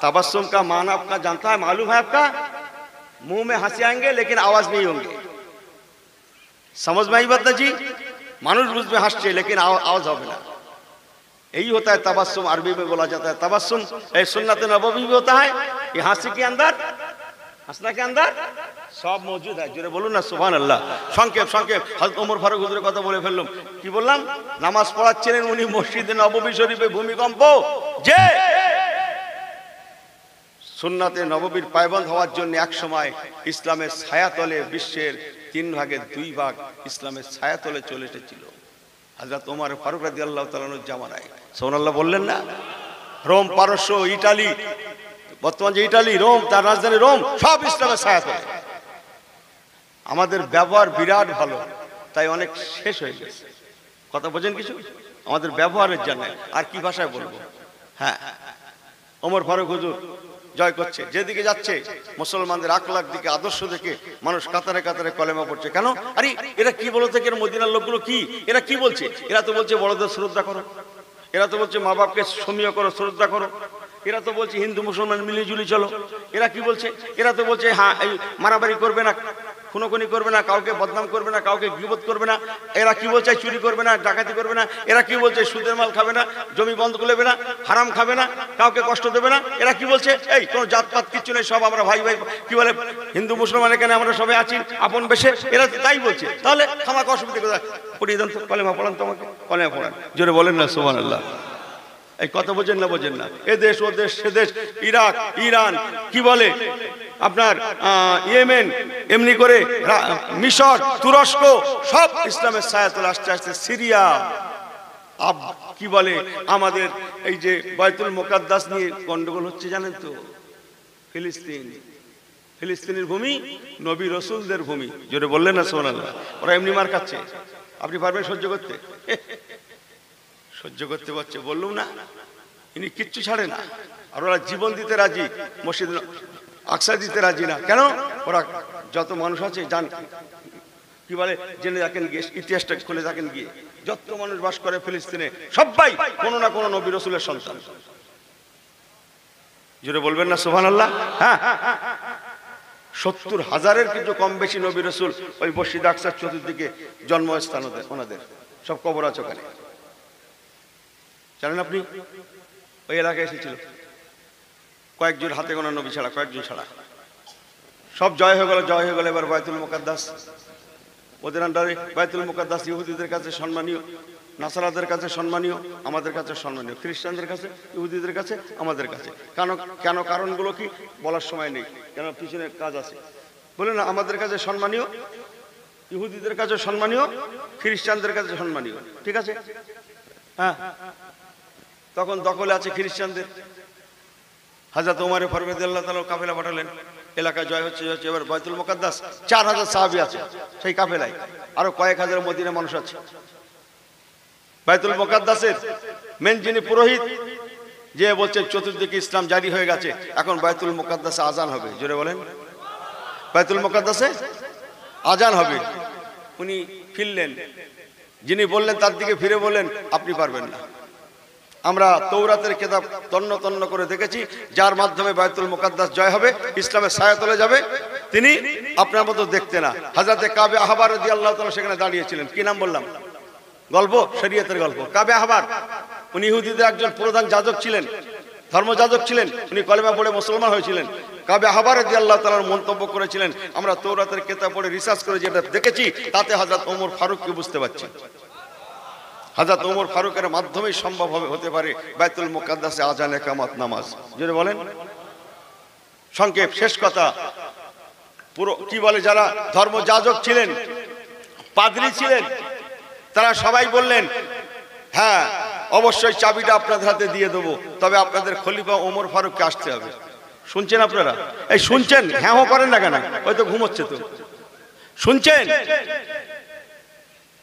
तबस्सुम का माना आपका जानता है, मालूम है आपका? मुंह में हंसी आएंगे लेकिन आवाज नहीं होंगे, समझ में आई बात ना जी? मानुष मुझ में हंसते लेकिन आवाज होगा ना, यही होता है तबस्सुम। अरबी में बोला जाता है तबस्सुम, सुन्नत नबवी भी होता है। ये हंसी के अंदर, हंसना के अंदर सब मौजूद है। जोरे बोलून ना सुभान अल्लाह। संक्षेप संक्षेप हज़रत उमर फारूक হুজুরের কথা বলে ফেললাম। কি বললাম? নামাজ পড়াচ্ছিলেন উনি মসজিদে নববী শরীফে, ভূমিকম্প, যে সুন্নাতে নববীর পায়বন্দ হওয়ার জন্য এক সময় ইসলামের ছায়াতলে বিশ্বের 3 ভাগের 2 ভাগ ইসলামের ছায়াতলে চলে এসেছিল হযরত ওমর ফারুক রাদিয়াল্লাহু তাআলা আনহুর জামানায়। সুবহানাল্লাহ বললেন না? রোম, পারস্য, ইটালি, বর্তমান যে ইটালি, রোম, তার রাজধানী রোম, সব ইসলামের ছায়াতলে। আমাদের ব্যবহার বিরাট ভালো, তাই অনেক শেষ হয়ে গেছে। কথা বোঝেন কিছু? আমাদের ব্যবহারের জন্য আর কি ভাষায় বলবো? হ্যাঁ, ওমর ফারুক হুজুর জয় করছে, যেদিকে যাচ্ছে মুসলমানদের আখলাক দিকে, আদর্শ দেখে মানুষ কাতারে কাতারে কলেমা পড়ছে। কেন? আরে এরা কি বলতে, এর মদিনার লোকগুলো কি, এরা কি বলছে? এরা তো বলছে বড়দের শ্রদ্ধা করো, এরা তো বলছে মা বাপকে সমীহ করো, শ্রদ্ধা করো, এরা তো বলছে হিন্দু মুসলমান মিলিয়ে জুলি চলো। এরা কি বলছে? এরা তো বলছে হ্যাঁ এই মারামারি করবে না, খুনোখুনি করবে না, কাউকে বদনাম করবে না, কাউকে গীবত করবে না। এরা কি বলছে? চুরি করবে না, ডাকাতি করবে না। এরা কি বলছে? সুদের মাল খাবে না, জমি বন্ধক নেবে না, হারাম খাবে না, কাউকে কষ্ট দেবে না। এরা কি বলছে? এই কোনো জাতপাত কিচ্ছু নেই, সব আমরা ভাই ভাই, কি বলে হিন্দু মুসলমান এখানে আমরা সবাই আছি আপন বেশে। এরা তাই বলছে। তাহলে খামাকে অসুবিধা কোথায়? পড়িয়ে দেন তো, কলেমা পড়ান তোমাকে, কলেমা পড়ান, জোরে বলেন না সুবহানাল্লাহ। এই কথা বোঝেন না? বোঝেন না? এ দেশ ও দেশ সে দেশ, ইরাক ইরান, কি বলে আপনার ইয়েমেন, এমনি করে মিশর, তুরস্ক, সব ইসলামের ছায়াতলে আসতে আসতে। সিরিয়া, কি বলে আমাদের এই যে বাইতুল মুকাদ্দাস নিয়ে গন্ডগোল হচ্ছে জানেন তো? ফিলিস্তিন, ফিলিস্তিনের ভূমি নবী রসুলদের ভূমি, জোরে বললেন না সুবহানাল্লাহ। ওরা এমনি মার খাচ্ছে, আপনি পারবেন সহ্য করতে? সহ্য করতে পারছে, বললুম না, ইনি কিচ্ছু ছাড়ে না। আর ওরা জীবন দিতে রাজি, মসজিদ আকসা দিতে রাজি না। কেন? ওরা যত মানুষ আছে জান, কি বলে জেনে দেখেন গিয়ে, ইতিহাসটা খুলে দেখেন গিয়ে, যত মানুষ বাস করে ফিলিস্তিনে সবাই কোনো না কোনো নবী রসুলের সন্তান। জোরে বলবেন না সুবহানাল্লাহ? হ্যাঁ, 70,000-এর কিছু কম বেশি নবী রসুল ওই মসজিদ আকসার চতুর্দিকে জন্মস্থান ওনাদের, সব কবর আছে ওখানে। জানেন আপনি? ওই এলাকায় এসেছিল কয়েকজন, হাতে গোনা নবী ছাড়া, কয়েকজন ছাড়া। সব জয় হয়ে গেল, জয় হয়ে গেল। এবার বাইতুল মুকাদ্দাস ওদের আন্ডারে। বাইতুল মুকাদ্দাস ইহুদিদের কাছে সম্মানীয়, নাসারাদের কাছে সম্মানীয়, আমাদের কাছে সম্মানীয়, খ্রিস্টানদের কাছে, ইহুদিদের কাছে, আমাদের কাছে। কেন কারণগুলো কি বলার সময় নেই, কেন পিছনে কাজ আছে। বলে না, আমাদের কাছে সম্মানীয়, ইহুদিদের কাছে সম্মানীয়, খ্রিস্টানদের কাছে সম্মানীয়, ঠিক আছে? হ্যাঁ, তখন দখলে আছে খ্রিস্টানদের। হযরত ওমর ফারুক রাদিয়াল্লাহু তাআলা কাফেলা পাঠালেন, এলাকা জয় হচ্ছে। এবার বাইতুল মুকাদ্দাস 4000 সাহাবী আছে সেই কাফেলায়, আরো কয়েক হাজার মদিনা মানুষ আছে। বাইতুল মুকাদ্দাসের মেন যিনি পুরোহিত, যে বলছে চতুর্দিকে ইসলাম জারি হয়ে গেছে, এখন বাইতুল মুকাদ্দাসে আজান হবে, জোরে বলেন। বাইতুল মুকাদ্দাসে আজান হবে। উনি ফিরলেন, যিনি বললেন তার দিকে ফিরে বললেন, আপনি পারবেন না। আমরা তৌরাতের কিতাব তন্ন তন্ন করে দেখেছি, যার মাধ্যমে বাইতুল মুকাদ্দাস জয় হবে, ইসলামের ছায়াতলে যাবে, তিনি আপনার মতো দেখতে না। হযরতে কাবে আহবার রাদিয়াল্লাহু তাআলা সেখানে দাঁড়িয়েছিলেন। কি নাম বললাম? গল্প, শরীয়তের গল্প। কাবে আহবার উনি ইহুদিদের একজন প্রধান যাজক ছিলেন, ধর্মযাজক ছিলেন। উনি কলেমা পড়ে মুসলমান হয়েছিলেন। কাবে আহবার রাদিয়াল্লাহু তাআলা মন্তব্য করেছিলেন, আমরা তৌরাতের কিতাব পড়ে রিসার্চ করে যেটা দেখেছি, তাতে হযরত ওমর ফারুককে বুঝতে পারছি। হযরত ওমর ফারুকের মাধ্যমেই সম্ভব হতে পারে বাইতুল মুকাদ্দাসে আজান, ইকামত, নামাজ, জোরে বলেন। সংক্ষেপ, শেষ কথা, পুরো কি বলে যারা ধর্মযাজক ছিলেন, পাদ্রী ছিলেন, তারা সবাই বললেন, হ্যাঁ অবশ্যই চাবিটা আপনাদের হাতে দিয়ে দেবো, তবে আপনাদের খলিফা ওমর ফারুককে আসতে হবে। শুনছেন আপনারা? এই শুনছেন? হ্যাঁ হ্যাঁ করেন না কেন? হয়তো ঘুমোচ্ছে তো। শুনছেন?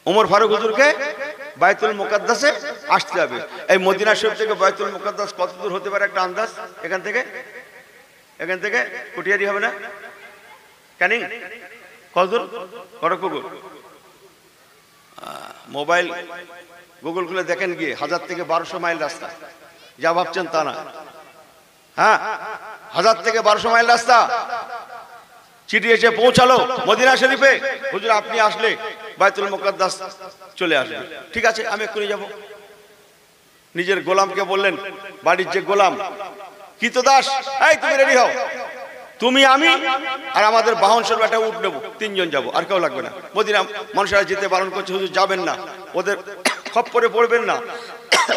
ওমর ফারুক হুজুরকে বাইতুল মুকাদ্দাসে আসতে হবে। এই মদিনা শরীফ থেকে বাইতুল মুকাদ্দাস কত দূর হতে পারে একটা আন্দাজ? এখান থেকে কুটিয়ারি হবে না? ক্যানিং কত দূর? খড়গপুর। মোবাইল গুগল খুলে দেখেন গিয়ে, 1000 থেকে 1200 মাইল রাস্তা। যা ভাবছেন তা না। হ্যাঁ, 1000 থেকে 1200 মাইল রাস্তা। চিঠি এসে পৌঁছালো মদিনা শরীফে, হুজুর আপনি আসলে বাইতুল মুকাদ্দাস চলে আসবে। ঠিক আছে, আমি এক্ষুনি যাব। নিজের গোলামকে বললেন, বাড়ির যে গোলাম কৃতদাস, এই তুমি রেডি হও, তুমি, আমি আর আমাদের বাহন সর একটা উঠ নেবো, 3 জন যাবো, আর কেউ লাগবে না। মদিনা মানুষেরা যেতে বারণ করছে, হুজুর যাবেন না, ওদের খপ্পরে পড়বেন না,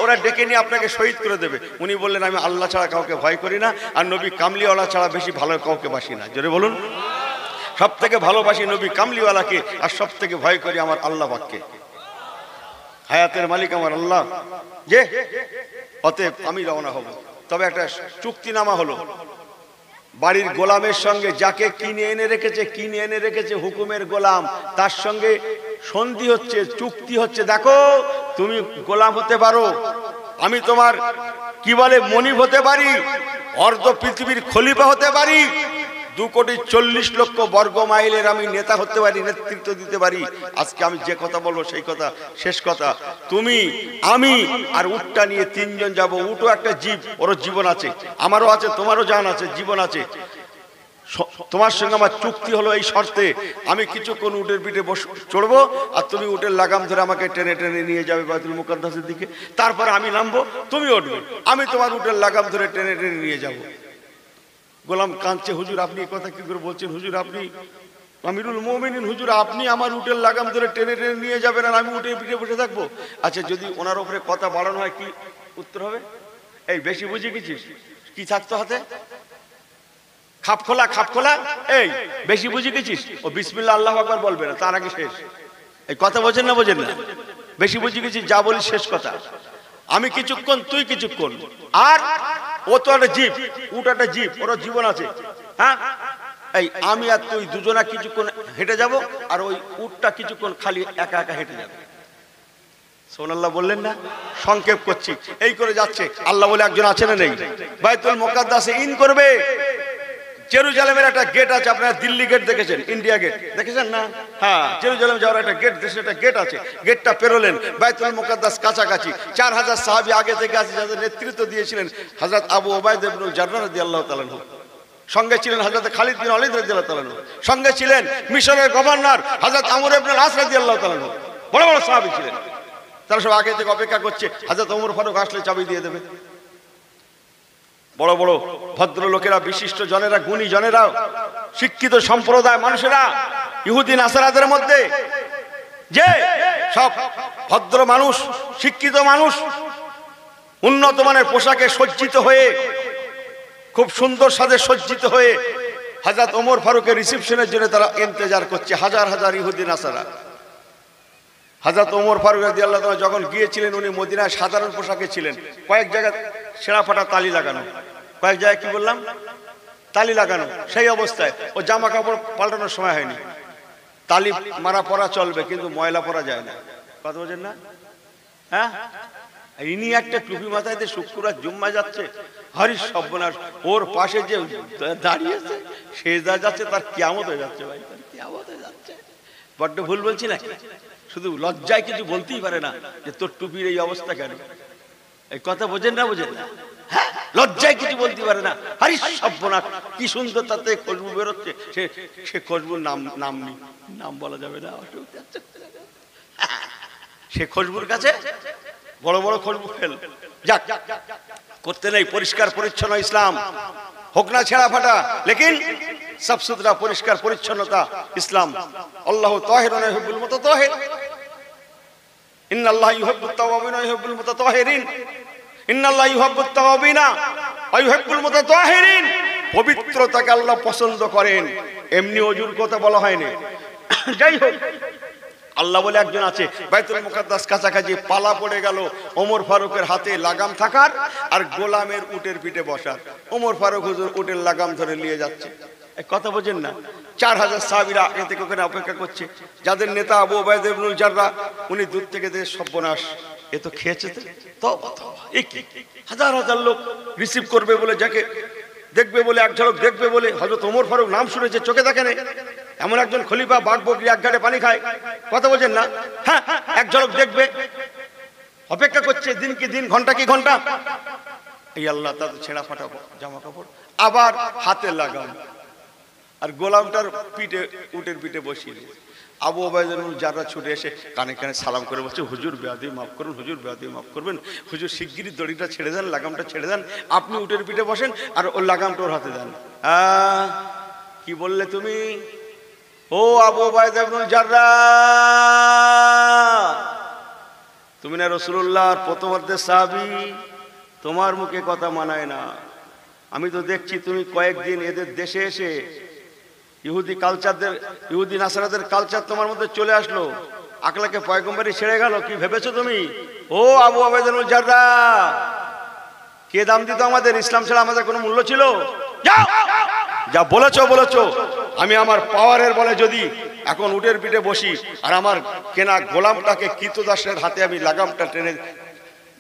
ওরা ডেকে নিয়ে আপনাকে শহীদ করে দেবে। উনি বললেন, আমি আল্লাহ ছাড়া কাউকে ভয় করি না, আর নবী কামলিওয়ালা ছাড়া বেশি ভালো কাউকে বাসি না। জোরে বলুন। সব থেকে ভালোবাসি নবী কামলিওয়ালাকে, আর সব থেকে ভয় করি আমার আল্লাহ পাককে। হায়াতের মালিক আমার আল্লাহ। যে অতএব আমি রওনা হব। তবে একটা চুক্তিনামা হলো, বাড়ির গোলামের সঙ্গে যাকে কিনে এনে রেখেছে হুকুমের গোলাম, তার সঙ্গে সন্ধি হচ্ছে, চুক্তি হচ্ছে, দেখো তুমি গোলাম হতে পারো, আমি তোমার কি বলে মনিব হতে পারি, অর্ধ পৃথিবীর খলিফা হতে পারি, 2,40,00,000 বর্গ মাইলের আমি নেতা হতে পারি, নেতৃত্ব দিতে পারি। আজকে আমি যে কথা বলবো সেই কথা শেষ কথা। তুমি, আমি আর উটটা নিয়ে 3 জন যাব। উটও একটা জীব, ওর জীবন আছে, আমারও আছে, তোমারও জান আছে, জীবন আছে। তোমার সঙ্গে আমার চুক্তি হলো এই শর্তে, আমি কিছুক্ষণ উটের পিঠে চড়বো আর তুমি উটের লাগাম ধরে আমাকে টেনে টেনে নিয়ে যাবে বাইতুল মুকাদ্দাসের দিকে। তারপর আমি নামবো, তুমি উঠবে, আমি তোমার উটের লাগাম ধরে টেনে টেনে নিয়ে যাব। গোলাম কাঁদছে, হুজুর আপনি এই কথা কি করে বলছেন? হুজুর আপনি আমিরুল মুমিনিন, হুজুর আপনি আমার উটের লাগাম ধরে টেনে টেনে নিয়ে যাবেন আর আমি উটের পিঠে বসে থাকবো? আচ্ছা, যদি ওনার উপরে কথা বাড়ানো হয় কি উত্তর হবে? এই বেশি বুঝে গেছিস, কি থাকতো হাতে? খাপ খোলা, খাপ খোলা। এই বেশি বুঝে গেছিস, ও বিসমিল্লাহ আল্লাহু আকবার বলবে না, তার আগে শেষ। এই কথা বোঝেন না, বোঝেন না? বেশি বুঝে গেছিস, যা বলি শেষ কথা। আমি কিছুক্ষণ, তুই কিছুক্ষণ, আর ও তো একটা জীব, উট একটা জীব, ওর জীবন আছে। হ্যাঁ, এই আমি আর তুই দুজনা কিছুক্ষণ হেঁটে যাব আর ওই উটটা কিছুক্ষণ খালি একা একা হেঁটে যাবে। সুবহানাল্লাহ বললেন না? সংক্ষেপ করছি, এই করে যাচ্ছে। আল্লাহ বলে একজন আছে না নেই? বাইতুল মুকাদ্দাসে ইন করবে। জেরুজালেমের একটা গেট আছে, আপনারা দিল্লি গেট দেখেছেন, ইন্ডিয়া গেট দেখেছেন না? হ্যাঁ, জেরুজালেম যাওয়ার একটা গেট, দেশে একটা গেট আছে। গেটটা পেরোলেন, বাইতুল মুকাদ্দাস কাছাকাছি। 4000 সাহাবী আগে থেকে আছে, যাদের নেতৃত্ব দিয়েছিলেন হযরত আবু উবাইদা ইবনুল জাররাহ রাদিয়াল্লাহু তাআলা আনহু। সঙ্গে ছিলেন হযরত খালিদ বিন ওয়ালিদ রাদিয়াল্লাহু তাআলা আনহু। সঙ্গে ছিলেন মিশরের গভর্নর হযরত আমর ইবনুল আস রাদিয়াল্লাহু তাআলা আনহু। বড় বড় সাহাবী ছিলেন। তারা সব আগে থেকে অপেক্ষা করছে, হযরত ওমর ফারুক আসলে চাবি দিয়ে দেবে। বড় বড় ভদ্রলোকেরা, বিশিষ্ট জনেরা, গুণী জনেরা, শিক্ষিত সম্প্রদায় মানুষেরা, ইহুদি নাসারাদের মধ্যে যে সব ভদ্র মানুষ, শিক্ষিত মানুষ, উন্নত মানের পোশাকে সজ্জিত হয়ে, খুব সুন্দর সাজে সজ্জিত হয়ে হযরত ওমর ফারুকের রিসেপশনের জন্য তারা ইন্তজার করছে। হাজার হাজার ইহুদি নাসারা। হযরত ওমর ফারুক রাদিয়াল্লাহু তাআলা যখন গিয়েছিলেন, উনি মদিনায় সাধারণ পোশাকে ছিলেন। কয়েক জায়গায় ছেঁড়া ফাটা তালি লাগানো, কয়েক জায়গায় কি বললাম, তালি লাগানো। সেই অবস্থায় ও জামা কাপড় পাল্টানোর সময় হয়নি। তালি মারা পরা চলবে, কিন্তু ময়লা পরা যায় না। কথা বোঝেন না? হ্যাঁ, ইনি একটা টুপি মাথায় দিয়ে শুক্রবার জুম্মা যাচ্ছে, হরি সর্বনাশ, ওর পাশে যে দাঁড়িয়েছে সে যা যাচ্ছে, তার কিয়ামত হয়ে যাচ্ছে। ভাই, তার কিয়ামত হয়ে যাচ্ছে। বড্ড ভুল বলছি নাকি? শুধু লজ্জায় কিছু বলতেই পারে না যে তোর টুপির এই অবস্থা কেন। এই কথা বোঝেন না, বোঝেন না? হ্যাঁ, লজ্জায় কিছু বলতে পারে না। আরে সর্বনাশ, কি সুন্দর তাতে খুশবু বেরোচ্ছে। সে খুশবুর নাম নেই, নাম বলা যাবে না। সে খুশবুর কাছে বড় বড় খুশবু ফেল, যাক করতে নেই। পরিষ্কার পরিচ্ছন্ন ইসলাম, হোক না ছেঁড়া ফাটা, লেকিন সাফ সুতরা পরিষ্কার পরিচ্ছন্নতা ইসলাম। আল্লাহু তাহিরুন ইউহিব্বুল মুতাতাহির, ইন্নাল্লাহা ইউহিব্বুত তাওয়াবিন ওয়া ইউহিব্বুল মুতাতাহিরিন, ইন্নাল্লাহা ইউহিব্বুত তাওয়াবিন ওয়া ইউহিব্বুল মুতাতাহিরিন। পবিত্রতাকে আল্লাহ পছন্দ করেন, এমনি ওযুর কথা বলা হয়নি। যাই হোক, আল্লাহ বলে একজন আছে। বাইতুল মুকাদ্দাস কাছাকাছি, পালা পড়ে গেল ওমর ফারুকের হাতে লাগাম থাকার আর গোলামের উটের পিঠে বসার। ওমর ফারুক হুজুর উটের লাগাম ধরে নিয়ে যাচ্ছে। কথা বোঝেন না? 4000 সাহাবীরা আগে থেকে ওখানে অপেক্ষা করছে। যাদের নেতা আবু উবাইদা ইবনুল জাররাহ, উনি দূর থেকে দেখে সর্বনাশ, এ তো খেয়েছে। তো হাজার হাজার লোক রিসিভ করবে বলে, যাকে দেখবে বলে, এক ঝলক দেখবে বলে, হযরত ওমর ফারুক নাম শুনেছে, চোখে দেখে নেই। এমন একজন খলিফা, বাঘ বকরি এক ঘাটে পানি খায়। কথা বোঝেন না? হ্যাঁ, এক ঝলক দেখবে, অপেক্ষা করছে দিন কি দিন, ঘন্টা কি ঘন্টা। এই আল্লাহ তাদের ছেঁড়া ফাটা জামা কাপড়, আবার হাতে লাগাম, আর গোলামটার পিঠে, উটের পিঠে বসিয়ে দিয়ে আবু উবাইদা ইবনুল জাররাহ ছুটে এসে কানে কানে সালাম করে বলছে, হুজুর বেয়াদবি মাফ করুন, হুজুর বেয়াদবি মাফ করবেন, হুজুর শিগগিরই দড়িটা ছেড়ে দেন, লাগামটা ছেড়ে দেন, আপনি উটের পিঠে বসেন আর ওর লাগামটা ওর হাতে দেন। কি বললে তুমি? ও আবু উবাইদা ইবনুল জাররাহ, তুমি না রাসূলুল্লাহর প্রথমার্ধের সাহাবী, তোমার মুখে কথা মানায় না। আমি তো দেখছি তুমি কয়েকদিন এদের দেশে এসে ইহুদি কালচারদের, ইহুদি নাসারাদের কালচার তোমার মধ্যে চলে আসলো, আকলাকে পয়গম্বরী ছেড়ে গেল। কি ভেবেছো তুমি? ও আবু উবাইদা ইবনুল জাররাহ, কে দাম দিত আমাদের? ইসলাম ছাড়া আমাদের কোনো মূল্য ছিল? যাও, যা বলেছো বলেছো। আমি আমার পাওয়ারের বলে যদি এখন উটের পিঠে বসি আর আমার কেনা গোলামটাকে কৃতদাসের হাতে আমি লাগামটা টেনে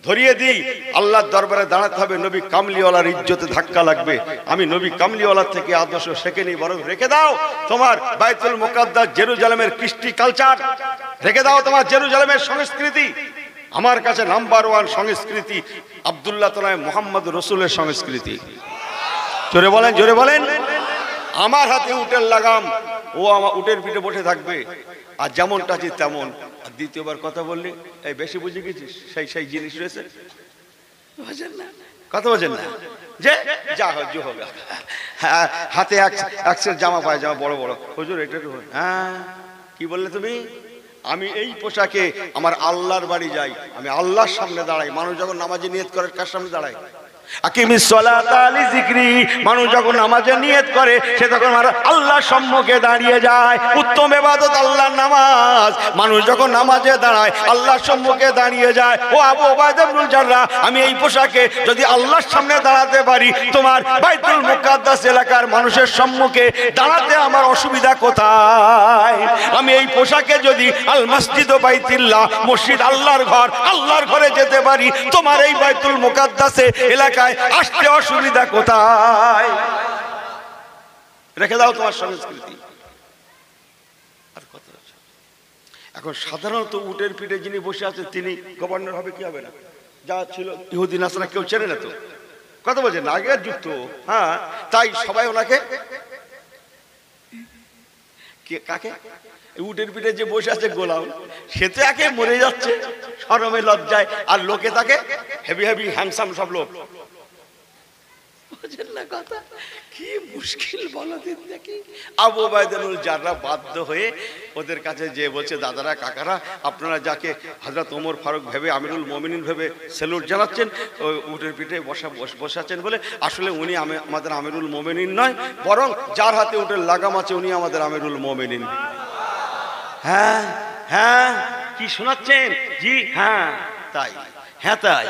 ধরিয়ে দিই, আল্লাহর দরবারে দাঁড়াতে হবে, নবী কামলিওয়ালার ইজ্জতে ধাক্কা লাগবে। আমি নবী কামলিওয়ালার থেকে আদর্শ শেখে নিই, বরং রেখে দাও তোমার বাইতুল মুকাদ্দাস জেরুজালেমের কৃষ্টি কালচার, রেখে দাও তোমার জেরুজালেমের সংস্কৃতি। আমার কাছে নাম্বার 1 সংস্কৃতি আব্দুল্লাহ তলায় মোহাম্মদ রসুলের সংস্কৃতি। জোরে বলেন, জোরে বলেন। আমার হাতে উটের লাগাম, ও আমার উটের পিঠে বসে থাকবে, আর যেমনটা আছে তেমন। আর দ্বিতীয়বার কথা বললি এই বেশি বুঝে গেছিস, সেই সেই জিনিস রয়েছে, কথা বলছেন না, যে যা হজ হবে। হ্যাঁ, হাতে এক সেট জামা পায়জামা বড় বড়, হুজুর এটা হ্যাঁ কি বললে তুমি? আমি এই পোশাকে আমার আল্লাহর বাড়ি যাই, আমি আল্লাহর সামনে দাঁড়াই। মানুষ যখন নামাজে নিয়ত করে কার সামনে দাঁড়ায়? আকিমিস সালাতা লিযিকরি। মানুষ যখন নামাজে নিয়ত করে সে তখন আল্লাহর সম্মুখে দাঁড়িয়ে যায়। উত্তম ইবাদত আল্লাহর নামাজ। মানুষ যখন নামাজে দাঁড়ায় আল্লাহর সম্মুখে দাঁড়িয়ে যায়। ও আবু উবাইদা ইবনুল জাররাহ, আমি এই পোশাকে যদি আল্লাহর সামনে দাঁড়াতে পারি, তোমার বাইতুল মুকাদ্দাস এলাকার মানুষের সম্মুখে দাঁড়াতে আমার অসুবিধা কোথায়? আমি এই পোশাকে যদি আল মসজিদ ও বাইতুল্লাহ, মসজিদ আল্লাহর ঘর, আল্লাহর ঘরে যেতে পারি, তোমার এই বাইতুল মুকাদ্দাসে এলাকা আসতে অসুবিধা কোথায়? রেখে দাও তোমার সংস্কৃতি। আর কথা এখন সাধারণত উটের পিঠে যিনি বসে আছেন তিনি গভর্নর হবে কি হবে না? যা ছিল ইহুদি নাসারা কেউ চেনে না তো, কথা বলছেন না, আগের যুক্ত। হ্যাঁ, তাই সবাই ওনাকে কাকে উটের পিঠে যে বসে আছে গোলাম, সে তো একে মরে যাচ্ছে শরমে লজ্জায়, আর লোকে তাকে হেভি হেভি হ্যান্ডসাম সব লোক। কথা কি মুশকিল বলো দিন দেখি। আবু উবাইদা ইবনুল জাররাহ বাধ্য হয়ে ওদের কাছে যে বলছে, দাদারা কাকারা, আপনারা যাকে হযরত ওমর ফারুক ভেবে আমিরুল মুমিনিন ভেবে সেলুট জানাচ্ছেন, উটের পিঠে বসে আছেন বলে, আসলে উনি আমাদের আমিরুল মুমিনিন নয়, বরং যার হাতে উটের লাগাম আছে উনি আমাদের আমিরুল মুমিনিন। হ্যাঁ হ্যাঁ, কি শোনাচ্ছেন? জি হ্যাঁ তাই, হ্যাঁ তাই।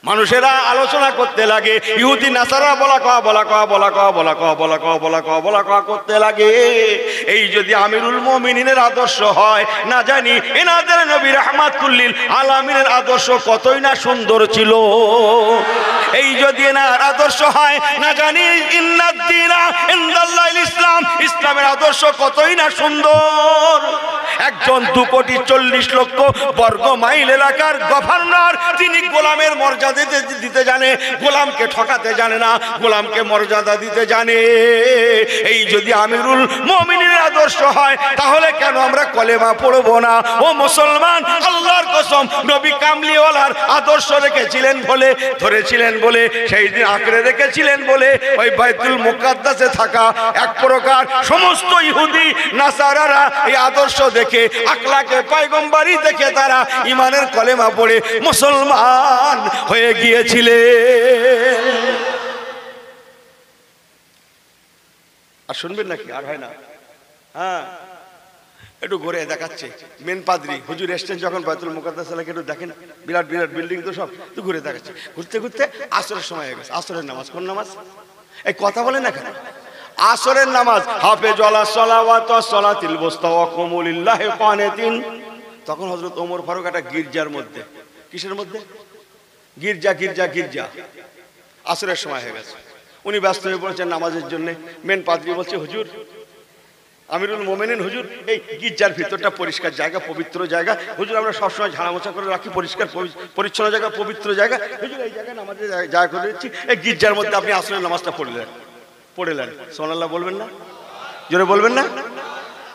মানুষেরা আলোচনা করতে লাগে, ইহুদি নাসারা বলা কওয়া করতে লাগে। এই যদি আমিরুল মুমিনিনের আদর্শ হয়, না জানি এনাদের নবী রাহমাতুল লিল আলামিনের আদর্শ কতই না সুন্দর ছিল। এই যদি এনার আদর্শ হয়, না জানি ইন্নাদ দীনা ইনদাল্লাহিল ইসলাম, ইসলামের আদর্শ কতই না সুন্দর। একজন 2,40,00,000 বর্গ মাইল এলাকার গভর্নর, তিনি গোলামের মর্যাদা দিতে জানে, গোলামকে ঠকাতে জানে না, গোলামকে মর্যাদা দিতে জানে। এই যদি আমিরুল মুমিনিনের আদর্শ হয়, তাহলে কেন আমরা কলেমা পড়বো না? ও মুসলমান, আল্লাহর কসম, নবী কামলিওয়ালার আদর্শ রেখেছিলেন বলে, ধরেছিলেন বলে, সেই দিন আঁকড়ে রেখেছিলেন বলে, ওই বাইতুল মুকাদ্দাসে থাকা এক প্রকার সমস্ত ইহুদি নাসারারা এই আদর্শ দেখে, আখলাকে পয়গম্বরী দেখে তারা ঈমানের কলেমা পড়ে মুসলমান হয়ে গিয়েছিলেন। আর শুনবেন নাকি? আর হয় না? হ্যাঁ, একটু ঘুরে দেখাচ্ছে মেন পাদ্রী হুজুর এসছেন যখন বাইতুল মুকাদ্দাস এলাকা, একটু দেখেন, বিরাট বিরাট বিল্ডিং তো সব, তো ঘুরে দেখাচ্ছে। ঘুরতে ঘুরতে আসরের সময় হয়ে গেছে। আসরের নামাজ, কোন নামাজ? এই কথা বলেন না কেন? আসরের নামাজ, হাফেজু আলাস সালাওয়াতি ওয়াস সালাতিল বুসতা ওয়া কুমু লিল্লাহি কানিতিন। তখন হযরত ওমর ফারুক একটা গির্জার মধ্যে, কিসের মধ্যে? গির্জা। আসরের সময় হয়ে গেছে, উনি ব্যস্ত হয়ে পড়েছেন নামাজের জন্য। মেন পাদ্রী বলছে, হুজুর আমিরুল মুমিনিন হুজুর, এই গির্জার ভিতরটা পরিষ্কার জায়গা, পবিত্র জায়গা হুজুর, আমরা সবসময় ঝাড়ামোছা করে রাখি, পরিষ্কার পরিচ্ছন্ন জায়গা, পবিত্র জায়গা হুজুর, এই জায়গায় নামাজের জায়গা করে দিচ্ছি, এই গির্জার মধ্যে আপনি আসরের নামাজটা পড়লেন। সুবহানাল্লাহ বলবেন না? জোরে বলবেন না?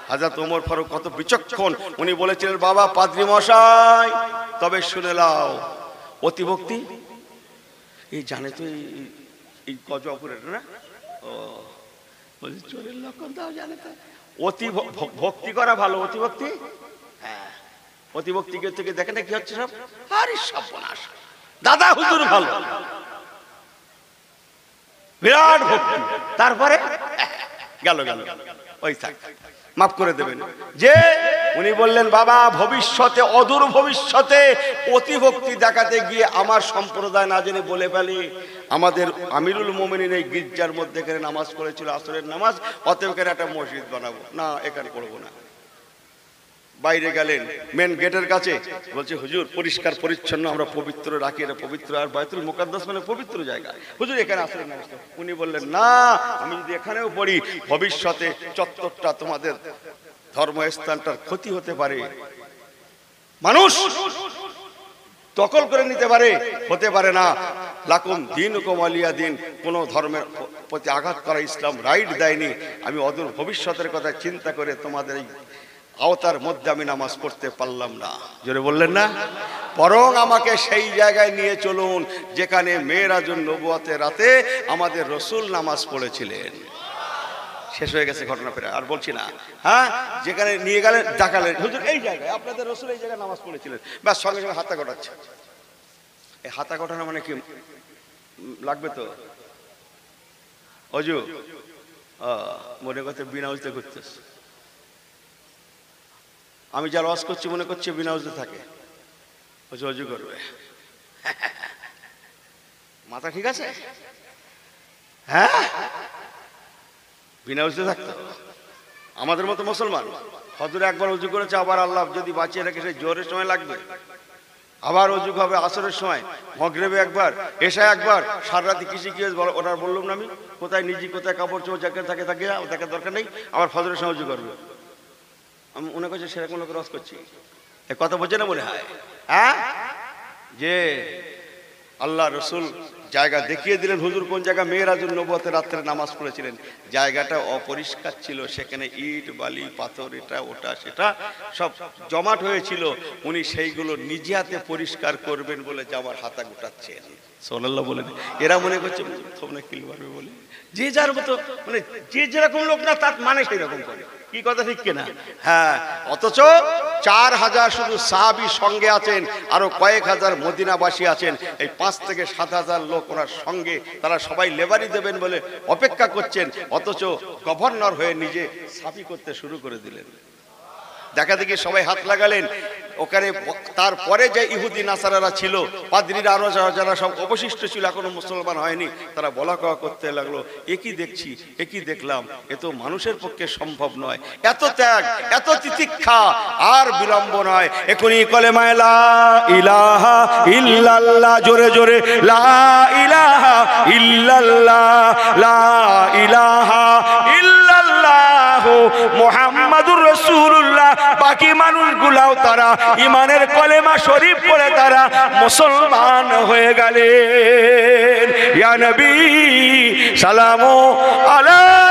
হযরত ওমর ফারুক কত বিচক্ষণ, উনি বলেছিলেন, বাবা পাদ্রী মশাই, তবে শুনে নাও, অতিভক্তি এই জানে তো, এই গজপুরের না, ও বলছি চোরের লক্ষণ তাও জানে তো। অতি ভক্তি করা ভালো, অতিভক্তি, হ্যাঁ, অতিভক্তি থেকে দেখে না কি হচ্ছে সব, আরে সর্বনাশ। দাদা হুজুর ভালো, বিরাট ভক্তি, তারপরে গেল ওই থাক, মাফ করে দেবেন। যে উনি বললেন, বাবা ভবিষ্যতে, অদূর ভবিষ্যতে অতিভক্তি দেখাতে গিয়ে আমার সম্প্রদায় না জেনে বলে ফেলে আমাদের আমিরুল মুমিনিন এই গির্জার মধ্যে এখানে নামাজ পড়েছিল আসরের নামাজ, অতএব এখানে একটা মসজিদ বানাবো না, এখানে পড়বো না। বাইরে গেলেন মেন গেটের কাছে, বলছে হুজুর পরিষ্কার পরিচ্ছন্ন আমরা পবিত্র রাখি, এটা পবিত্র, আর বাইতুল মুকাদ্দাস মানে পবিত্র জায়গা, হুজুর এখানে আসলে না। উনি বললেন না, আমি যদি এখানেও পড়ি ভবিষ্যতে চত্বরটা তোমাদের ধর্মস্থানটার ক্ষতি হতে পারে, মানুষ দখল করে নিতে পারে, হতে পারে না। লাকুম দীনুকুম ওয়ালিয়া দিন, কোন ধর্মের প্রতি আঘাত করা ইসলাম রাইট দেয়নি। আমি অদূর ভবিষ্যতের কথা চিন্তা করে তোমাদের এই আওতার মধ্যে আমি নামাজ পড়তে পারলাম না। জোরে বললেন না? বরং আমাকে সেই জায়গায় নিয়ে চলুন যেখানে মেরাজুন নবুয়তের রাতে আমাদের রসুল নামাজ পড়েছিলেন। শেষ হয়ে গেছে ঘটনা, ফেরা আর বলছি না। হ্যাঁ, যেখানে নিয়ে গেলেন দেখালেন হুজুর এই জায়গায় আপনাদের রসুল এই জায়গায় নামাজ পড়েছিলেন, ব্যাস সঙ্গে সঙ্গে হাতা কটাচ্ছে। এই হাতা কটানো মানে কি লাগবে তো অজু, মনে করতে বিনা উজতে করতেছ। আমি যার ওয়াজ করছি মনে করছি বিনা উজতে থাকে, অজু করবে। মাথা ঠিক আছে? হ্যাঁ, বিনা উজতে থাকতো। আমাদের মতো মুসলমান হজরে একবার উজু করেছে, আবার আল্লাহ যদি বাঁচিয়ে রাখে সেই জোহরের সময় লাগবে, আবার অজু হবে আসরের সময়, মগরিবে একবার, এশা একবার, সারা রাতি কিসে কি ওনার বললাম না আমি, কোথায় নিজে কোথায় কাপড় চোপড় যাকে থাকে থাকে দেখার দরকার নেই, আবার ফজরের সময় উজু করবে। আমি মনে করছি সেরকম লোক রস করছি, এ কথা বোঝে না মনে হয়? হ্যাঁ, যে আল্লাহ রসুল জায়গা দেখিয়ে দিলেন, হুজুর কোন জায়গা মেরাজুন নবুয়তের রাত্রে নামাজ পড়েছিলেন, জায়গাটা অপরিষ্কার ছিল, সেখানে ইট বালি পাথর এটা ওটা সেটা সব জমাট হয়েছিল। উনি সেইগুলো নিজে হাতে পরিষ্কার করবেন বলে জামার হাতা গোটাচ্ছেন। সুবহানাল্লাহ বলেন। এরা মনে করছে তোমরা কিল মারবে বলে, যে যার মতো মানে যে যেরকম লোক না তার মানে সেই রকম করে, কি কথা ঠিক কিনা? হ্যাঁ, অথচ 4000 শুধু সাহাবী সঙ্গে আছেন, আরো কয়েক হাজার মদিনাবাসী আছেন। এই 5 থেকে 7,000 লোক ওনার সঙ্গে, তারা সবাই লেবারি দেবেন বলে অপেক্ষা করছেন, অথচ গভর্নর হয়ে নিজে সাফি করতে শুরু করে দিলেন। দেখা দেখি সবাই হাত লাগালেন। ওখানে তারপরে যে ইহুদি নাসারারা ছিল, পাদ্রীরা আরো যারা সব অবশিষ্ট ছিল, এখনো মুসলমান হয়নি, তারা বলা কওয়া করতে লাগলো, একই দেখছি, একই দেখলাম, এ তো মানুষের পক্ষে সম্ভব নয়, এত ত্যাগ, এত তিতিক্ষা, আর বিলম্ব নয়, এখনই কলেমা লা ইলাহা ইল্লাল্লাহ, জোরে জোরে লা ইলাহা ইল্লাল্লাহ, লা ইলাহা ইল্লাল্লাহ মুহাম্মাদুর রাসূলুল্লাহ। বাকি মানুষগুলাও তারা ইমানের কলেমা শরীফ পড়ে তারা মুসলমান হয়ে গেলেন। ইয়া নবী সালামু আলাইহি